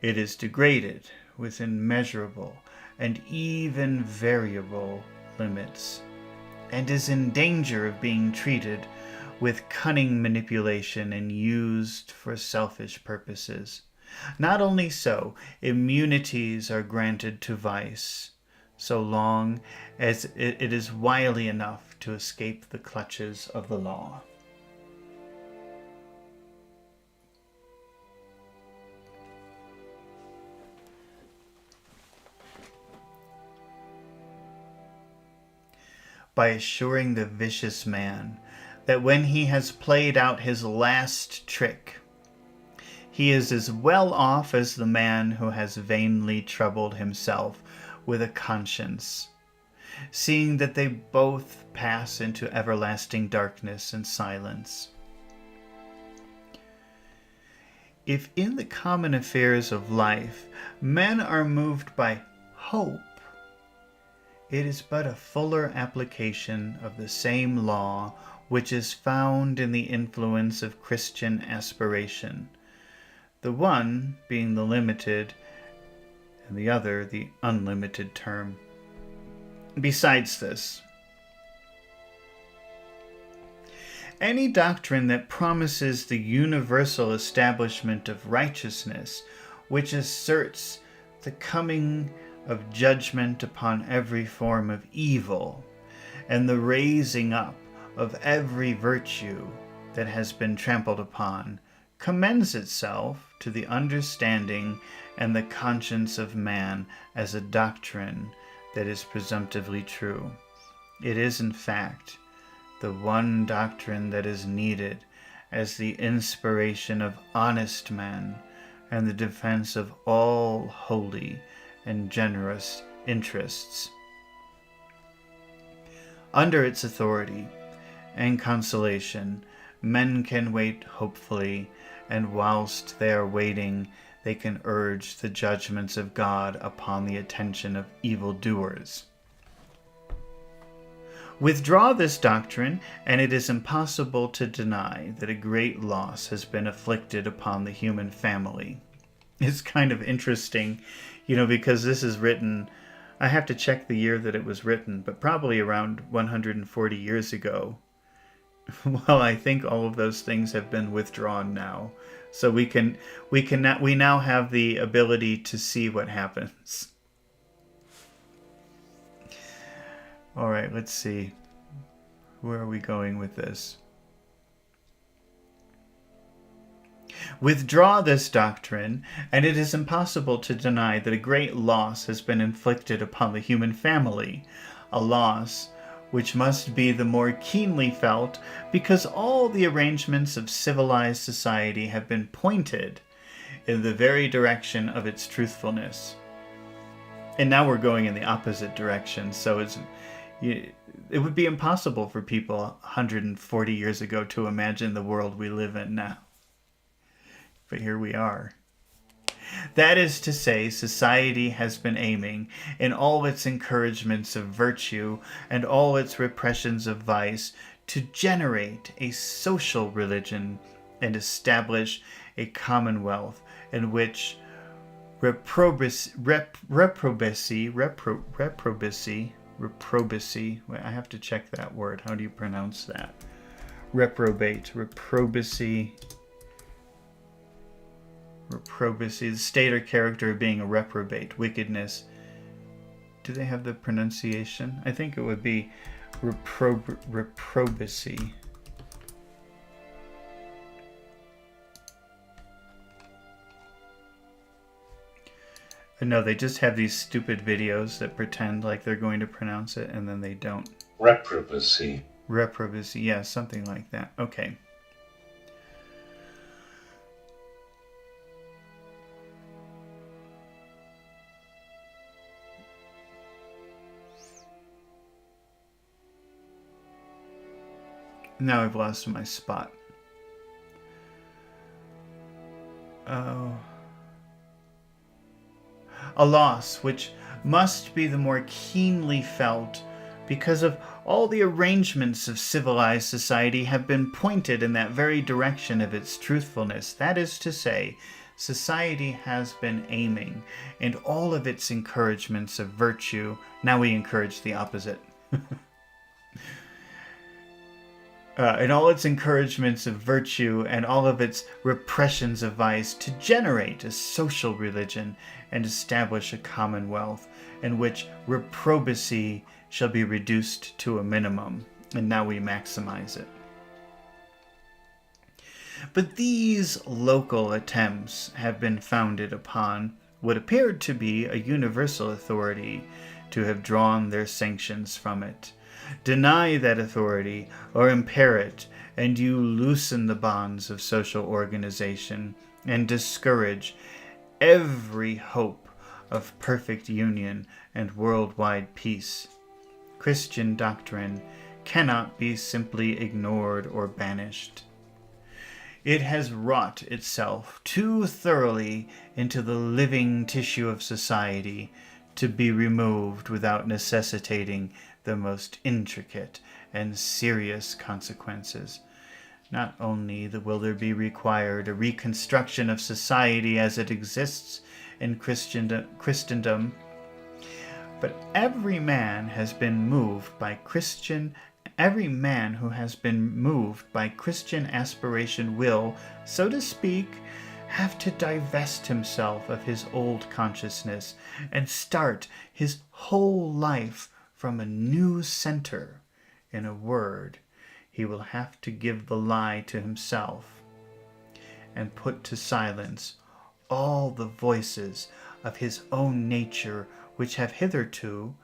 It is degraded within measurable and even variable limits, and is in danger of being treated with cunning manipulation and used for selfish purposes. Not only so, immunities are granted to vice, so long as it is wily enough to escape the clutches of the law. By assuring the vicious man that when he has played out his last trick, he is as well off as the man who has vainly troubled himself with a conscience, seeing that they both pass into everlasting darkness and silence. If in the common affairs of life men are moved by hope, it is but a fuller application of the same law which is found in the influence of Christian aspiration, the one being the limited and the other the unlimited term. Besides this, any doctrine that promises the universal establishment of righteousness, which asserts the coming of judgment upon every form of evil, and the raising up of every virtue that has been trampled upon, commends itself to the understanding and the conscience of man as a doctrine that is presumptively true. It is, in fact, the one doctrine that is needed as the inspiration of honest men and the defense of all holy and generous interests. Under its authority and consolation, men can wait hopefully, and whilst they are waiting, they can urge the judgments of God upon the attention of evildoers. Withdraw this doctrine, and it is impossible to deny that a great loss has been inflicted upon the human family. It's kind of interesting, because this is written, I have to check the year that it was written, but probably around 140 years ago. Well, I think all of those things have been withdrawn now. So we now have the ability to see what happens. All right, let's see. Where are we going with this? Withdraw this doctrine, and it is impossible to deny that a great loss has been inflicted upon the human family, a loss which must be the more keenly felt because all the arrangements of civilized society have been pointed in the very direction of its truthfulness. And now we're going in the opposite direction, so it would be impossible for people 140 years ago to imagine the world we live in now. But here we are. That is to say, society has been aiming, in all its encouragements of virtue and all its repressions of vice, to generate a social religion and establish a commonwealth in which reprobacy, I have to check that word. How do you pronounce that? Reprobacy, the state or character of being a reprobate, wickedness. Do they have the pronunciation? I think it would be reprobacy. No, they just have these stupid videos that pretend like they're going to pronounce it, and then they don't. Reprobacy. Reprobacy, yeah, something like that. Okay. Now I've lost my spot. Oh. A loss which must be the more keenly felt because of all the arrangements of civilized society have been pointed in that very direction of its truthfulness. That is to say, society has been aiming, and all of its encouragements of virtue, now we encourage the opposite. And all its encouragements of virtue and all of its repressions of vice to generate a social religion and establish a commonwealth in which reprobacy shall be reduced to a minimum. And now we maximize it. But these local attempts have been founded upon what appeared to be a universal authority to have drawn their sanctions from it. Deny that authority or impair it, and you loosen the bonds of social organization and discourage every hope of perfect union and worldwide peace. Christian doctrine cannot be simply ignored or banished. It has wrought itself too thoroughly into the living tissue of society to be removed without necessitating the most intricate and serious consequences. Not only will there be required a reconstruction of society as it exists in Christendom, but every man who has been moved by Christian aspiration will, so to speak, have to divest himself of his old consciousness and start his whole life from a new center. In a word, he will have to give the lie to himself and put to silence all the voices of his own nature which have hitherto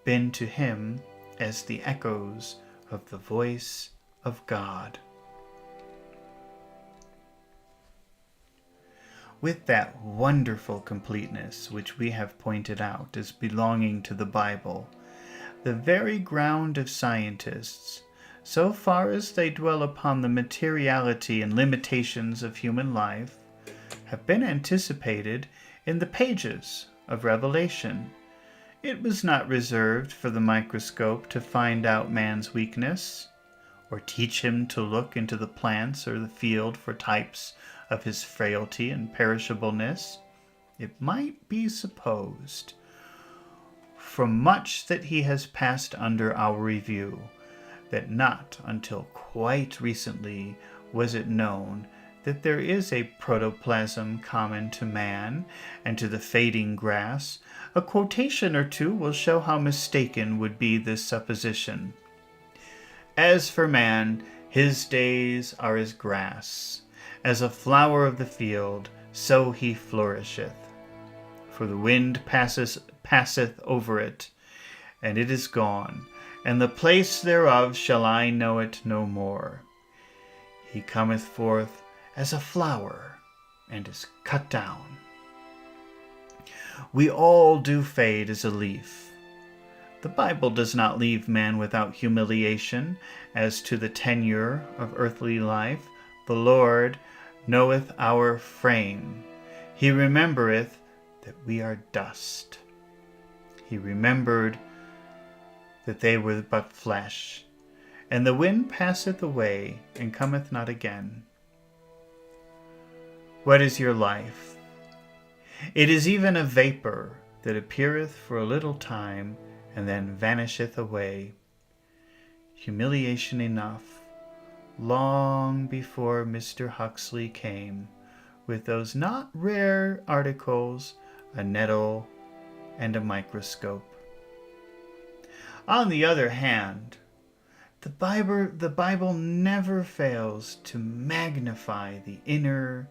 been to him as the echoes of the voice of God. With that wonderful completeness which we have pointed out as belonging to the Bible, the very ground of scientists, so far as they dwell upon the materiality and limitations of human life, have been anticipated in the pages of Revelation. It was not reserved for the microscope to find out man's weakness, or teach him to look into the plants or the field for types of his frailty and perishableness. It might be supposed, from much that he has passed under our review, that not until quite recently was it known that there is a protoplasm common to man and to the fading grass. A quotation or two will show how mistaken would be this supposition. As for man, his days are as grass, as a flower of the field, so he flourisheth. For the wind passeth over it, and it is gone, and the place thereof shall I know it no more. He cometh forth as a flower, and is cut down. We all do fade as a leaf. The Bible does not leave man without humiliation as to the tenure of earthly life. The Lord knoweth our frame. He remembereth that we are dust. He remembered that they were but flesh, and the wind passeth away and cometh not again. What is your life? It is even a vapor that appeareth for a little time and then vanisheth away. Humiliation enough, long before Mr. Huxley came, with those not rare articles, a nettle and a microscope. On the other hand, the Bible never fails to magnify the inner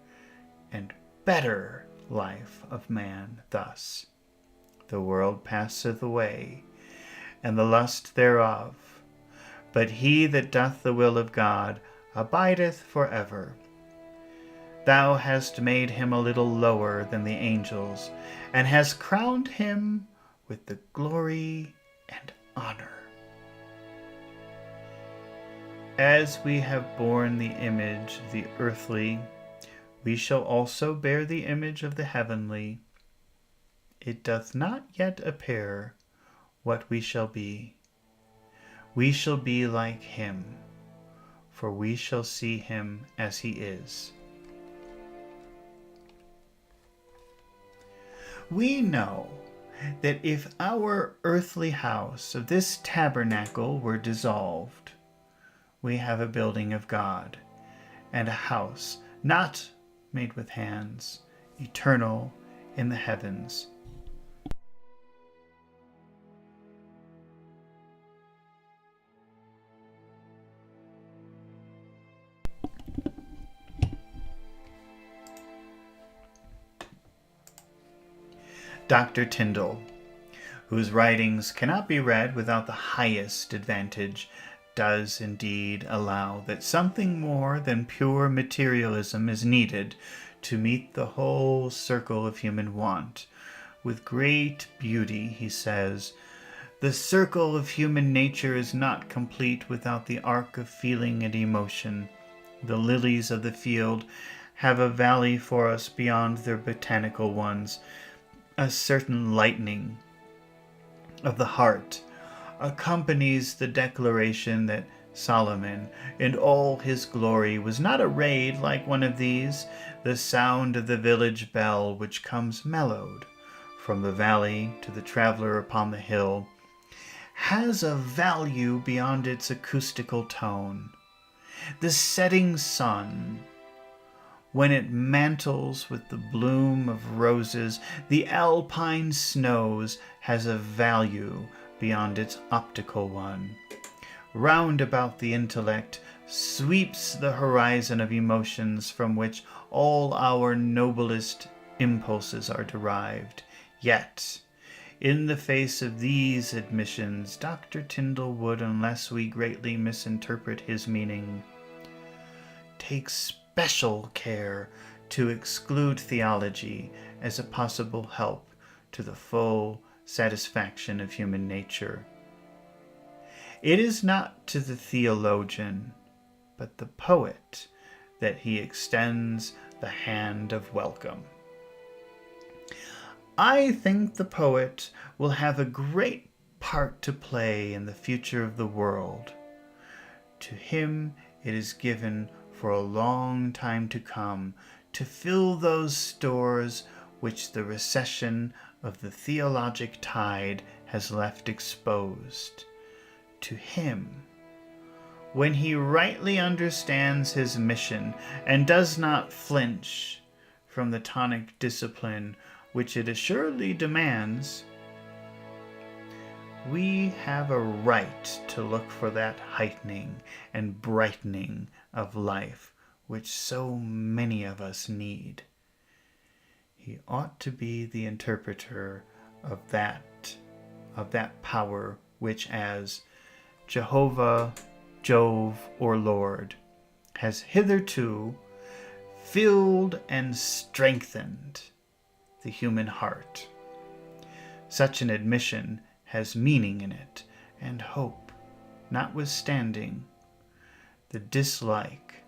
and better life of man thus. The world passeth away, and the lust thereof, but he that doth the will of God abideth for ever. Thou hast made him a little lower than the angels, and hast crowned him with the glory and honor. As we have borne the image of the earthly, we shall also bear the image of the heavenly. It doth not yet appear what we shall be. We shall be like him, for we shall see him as he is. We know that if our earthly house of this tabernacle were dissolved, we have a building of God, and a house not made with hands, eternal in the heavens. Dr. Tyndall, whose writings cannot be read without the highest advantage, does indeed allow that something more than pure materialism is needed to meet the whole circle of human want. With great beauty, he says, "The circle of human nature is not complete without the arc of feeling and emotion. The lilies of the field have a valley for us beyond their botanical ones. A certain lightning of the heart accompanies the declaration that Solomon, in all his glory, was not arrayed like one of these. The sound of the village bell, which comes mellowed from the valley to the traveler upon the hill, has a value beyond its acoustical tone. The setting sun, when it mantles with the bloom of roses, the alpine snows, has a value beyond its optical one. Round about the intellect sweeps the horizon of emotions from which all our noblest impulses are derived. Yet, in the face of these admissions, Dr. Tyndall would, unless we greatly misinterpret his meaning, take special care to exclude theology as a possible help to the full satisfaction of human nature. It is not to the theologian, but the poet, that he extends the hand of welcome. I think the poet will have a great part to play in the future of the world. To him it is given for a long time to come to fill those stores which the recession of the theologic tide has left exposed. To him, when he rightly understands his mission and does not flinch from the tonic discipline which it assuredly demands, we have a right to look for that heightening and brightening of life which so many of us need. He ought to be the interpreter of that power which, as Jehovah, Jove, or Lord, has hitherto filled and strengthened the human heart. Such an admission has meaning in it, and hope, notwithstanding the dislike,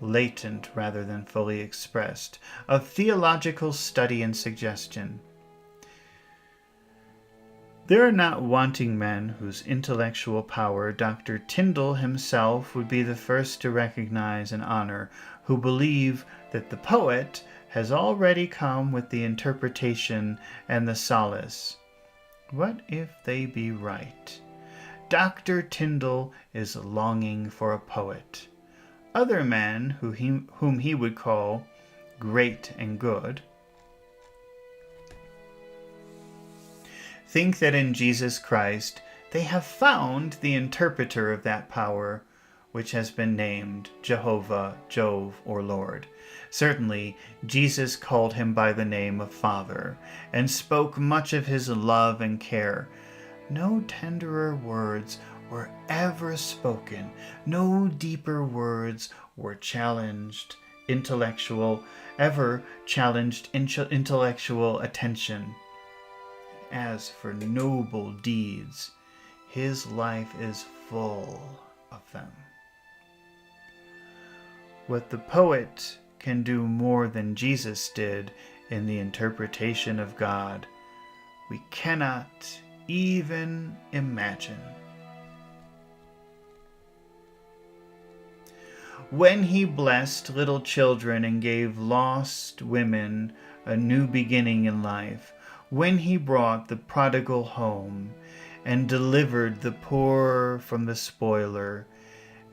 latent rather than fully expressed, of theological study and suggestion. There are not wanting men whose intellectual power Dr. Tyndall himself would be the first to recognize and honor, who believe that the poet has already come with the interpretation and the solace. What if they be right? Dr. Tyndall is longing for a poet. Other men whom he would call great and good think that in Jesus Christ they have found the interpreter of that power which has been named Jehovah, Jove, or Lord. Certainly, Jesus called him by the name of Father, and spoke much of his love and care. No tenderer words were ever spoken, no deeper words were ever challenged intellectual attention. As for noble deeds, his life is full of them. What the poet can do more than Jesus did in the interpretation of God, we cannot even imagine. When he blessed little children and gave lost women a new beginning in life, when he brought the prodigal home and delivered the poor from the spoiler,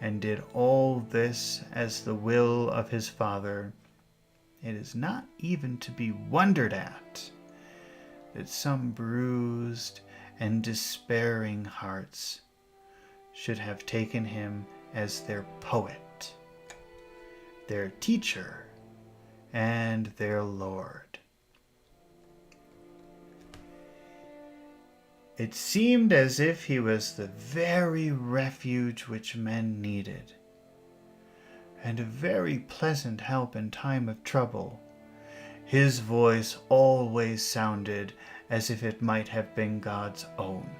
and did all this as the will of his Father, it is not even to be wondered at that some bruised and despairing hearts should have taken him as their poet, their teacher, and their Lord. It seemed as if he was the very refuge which men needed, and a very pleasant help in time of trouble. His voice always sounded as if it might have been God's own.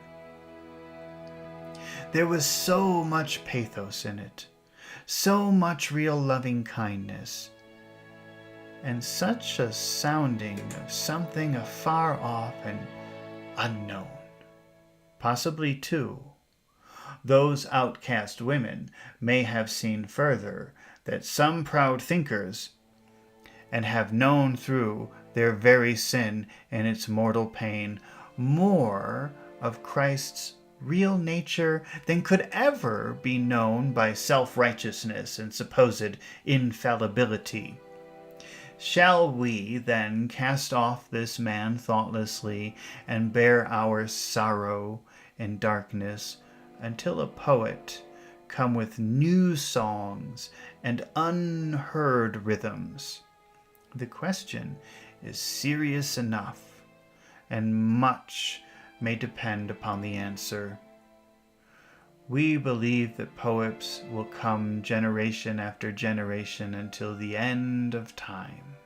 There was so much pathos in it, so much real loving kindness, and such a sounding of something afar off and unknown. Possibly, too, those outcast women may have seen further that some proud thinkers, and have known through their very sin and its mortal pain more of Christ's real nature than could ever be known by self-righteousness and supposed infallibility. Shall we then cast off this man thoughtlessly and bear our sorrow in darkness until a poet come with new songs and unheard rhythms? The question is serious enough, and much may depend upon the answer. We believe that poets will come generation after generation until the end of time,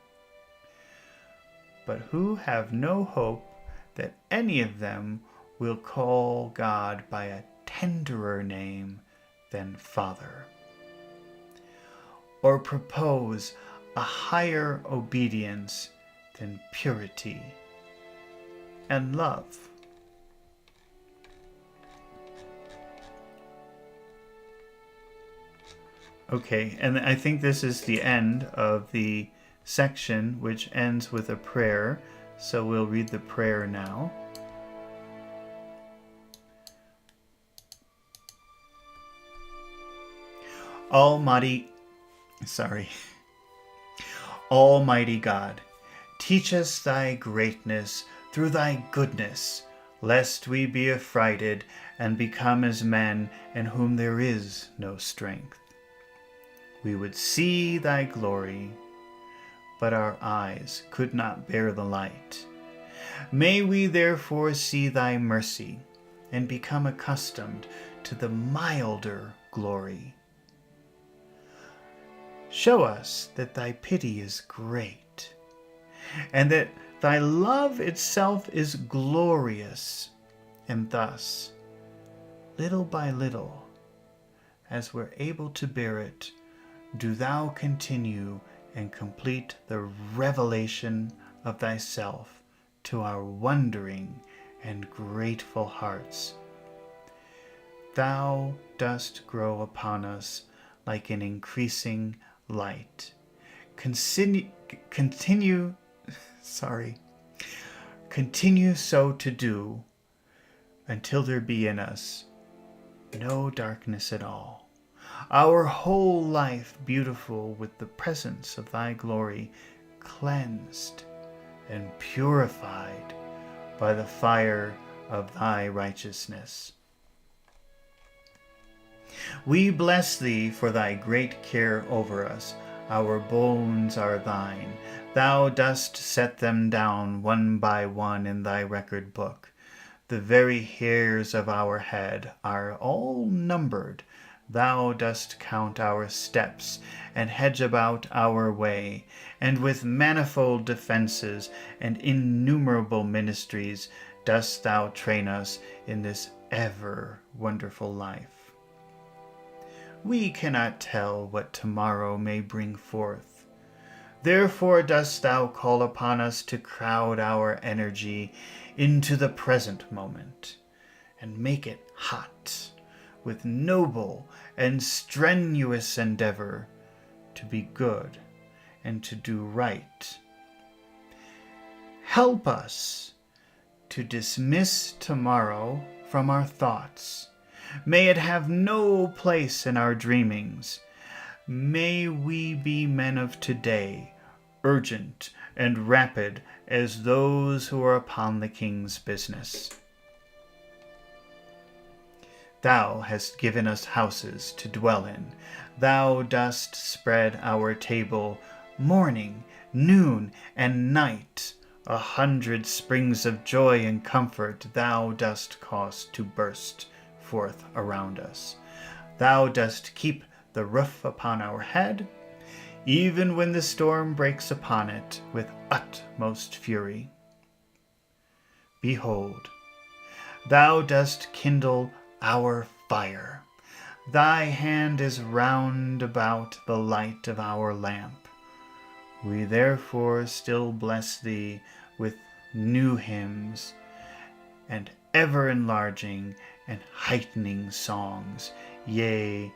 but who have no hope that any of them will call God by a tenderer name than Father, or propose a higher obedience than purity and love. Okay, and I think this is the end of the section, which ends with a prayer. So we'll read the prayer now. Almighty God, teach us thy greatness through thy goodness, lest we be affrighted and become as men in whom there is no strength. We would see thy glory, but our eyes could not bear the light. May we therefore see thy mercy and become accustomed to the milder glory. Show us that thy pity is great, and that thy love itself is glorious, and thus, little by little, as we're able to bear it, do thou continue and complete the revelation of thyself to our wondering and grateful hearts. Thou dost grow upon us like an increasing light. Continue so to do until there be in us no darkness at all. Our whole life beautiful with the presence of thy glory, cleansed and purified by the fire of thy righteousness. We bless thee for thy great care over us. Our bones are thine. Thou dost set them down one by one in thy record book. The very hairs of our head are all numbered. Thou dost count our steps, and hedge about our way, and with manifold defenses and innumerable ministries dost thou train us in this ever wonderful life. We cannot tell what tomorrow may bring forth. Therefore dost thou call upon us to crowd our energy into the present moment, and make it hot with noble and strenuous endeavor to be good and to do right. Help us to dismiss tomorrow from our thoughts. May it have no place in our dreamings. May we be men of today, urgent and rapid as those who are upon the king's business. Thou hast given us houses to dwell in. Thou dost spread our table morning, noon, and night. 100 springs of joy and comfort thou dost cause to burst forth around us. Thou dost keep the roof upon our head, even when the storm breaks upon it with utmost fury. Behold, thou dost kindle our fire. Thy hand is round about the light of our lamp. We therefore still bless thee with new hymns and ever enlarging and heightening songs. Yea,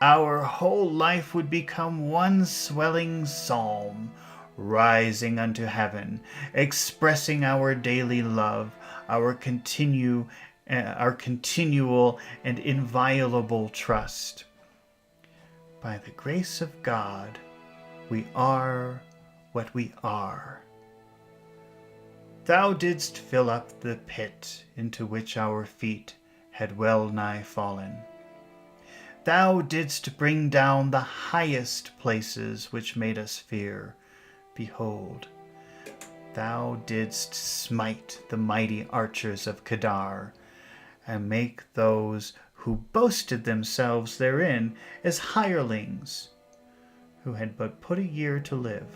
our whole life would become one swelling psalm, rising unto heaven, expressing our daily love, our continual and inviolable trust. By the grace of God, we are what we are. Thou didst fill up the pit into which our feet had well nigh fallen. Thou didst bring down the highest places which made us fear. Behold, thou didst smite the mighty archers of Kedar, and make those who boasted themselves therein as hirelings, who had but a year to live.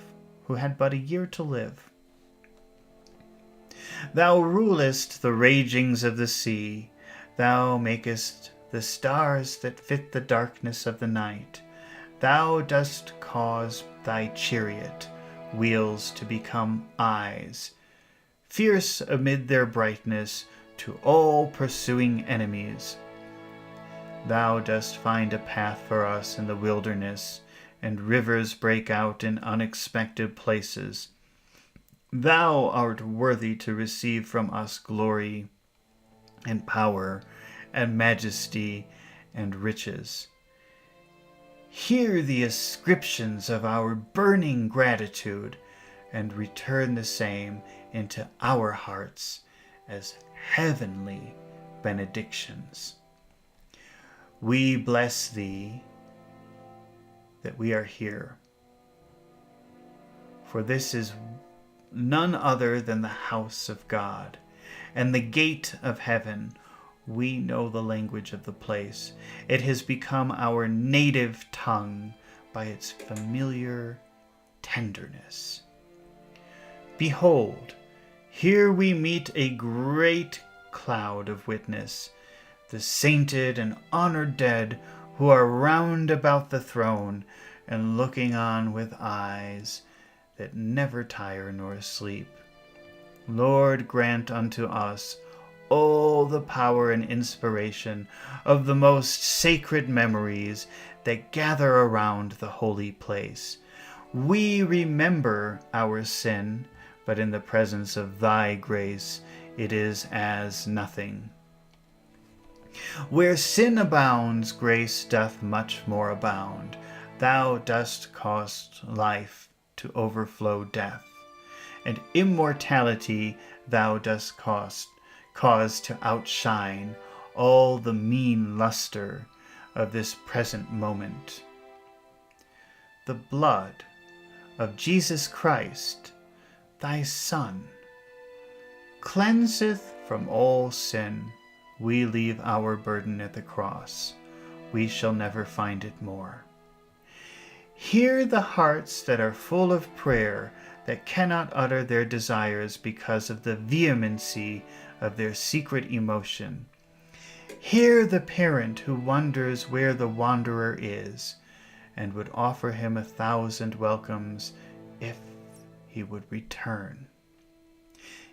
Thou rulest the ragings of the sea. Thou makest the stars that fit the darkness of the night. Thou dost cause thy chariot wheels to become eyes, fierce amid their brightness to all pursuing enemies. Thou dost find a path for us in the wilderness, and rivers break out in unexpected places. Thou art worthy to receive from us glory and power and majesty and riches. Hear the ascriptions of our burning gratitude, and return the same into our hearts as heavenly benedictions. We bless thee that we are here, for this is none other than the house of God and the gate of heaven. We know the language of the place. It has become our native tongue by its familiar tenderness. Behold, here we meet a great cloud of witness, the sainted and honored dead who are round about the throne and looking on with eyes that never tire nor sleep. Lord, grant unto us all the power and inspiration of the most sacred memories that gather around the holy place. We remember our sin, but in the presence of thy grace it is as nothing. Where sin abounds, grace doth much more abound. Thou dost cause life to overflow death, and immortality thou dost cause to outshine all the mean luster of this present moment. The blood of Jesus Christ, thy Son, cleanseth from all sin. We leave our burden at the cross. We shall never find it more. Hear the hearts that are full of prayer, that cannot utter their desires because of the vehemency of their secret emotion. Hear the parent who wonders where the wanderer is, and would offer him 1,000 welcomes if he would return.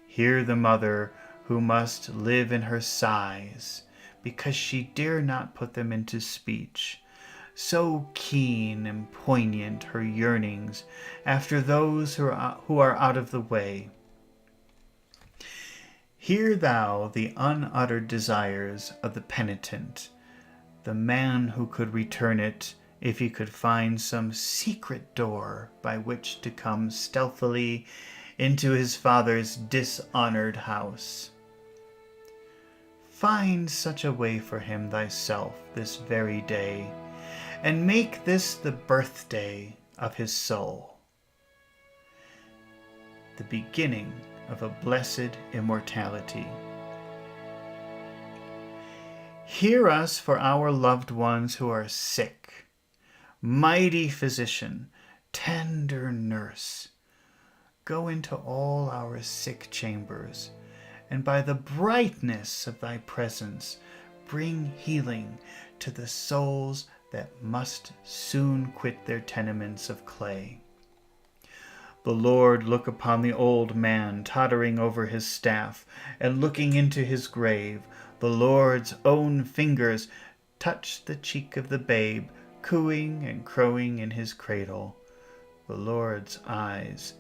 Hear the mother who must live in her sighs, because she dare not put them into speech. So keen and poignant her yearnings after those who are out of the way. Hear thou the unuttered desires of the penitent, the man who could return it if he could find some secret door by which to come stealthily into his Father's dishonored house. Find such a way for him thyself this very day, and make this the birthday of his soul, the beginning of a blessed immortality. Hear us for our loved ones who are sick. Mighty physician, tender nurse, go into all our sick chambers, and by the brightness of thy presence bring healing to the souls that must soon quit their tenements of clay. The Lord look upon the old man tottering over his staff and looking into his grave. The Lord's own fingers touch the cheek of the babe, cooing and crowing in his cradle. The Lord's eyes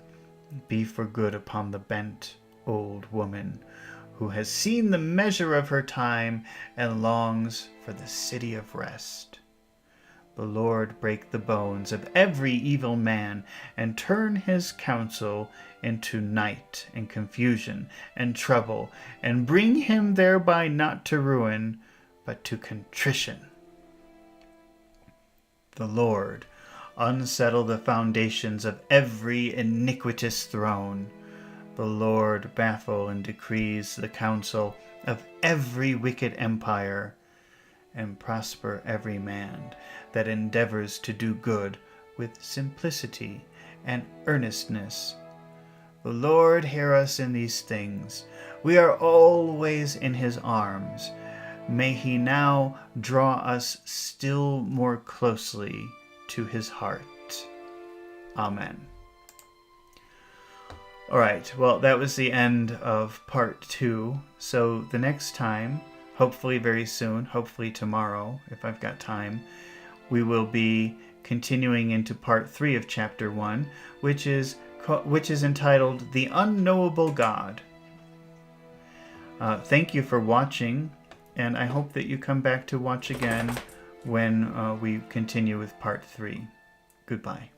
be for good upon the bent old woman who has seen the measure of her time and longs for the city of rest. The Lord break the bones of every evil man and turn his counsel into night and confusion and trouble, and bring him thereby not to ruin, but to contrition. The Lord unsettle the foundations of every iniquitous throne. The Lord baffle and decrease the counsel of every wicked empire, and prosper every man that endeavors to do good with simplicity and earnestness. The Lord hear us in these things. We are always in his arms. May he now draw us still more closely to his heart. Amen. All right, well, that was the end of part 2. So the next time, hopefully very soon, hopefully tomorrow, if I've got time, we will be continuing into part 3 of chapter 1, which is entitled The Unknowable God. Thank you for watching, and I hope that you come back to watch again when we continue with part 3. Goodbye.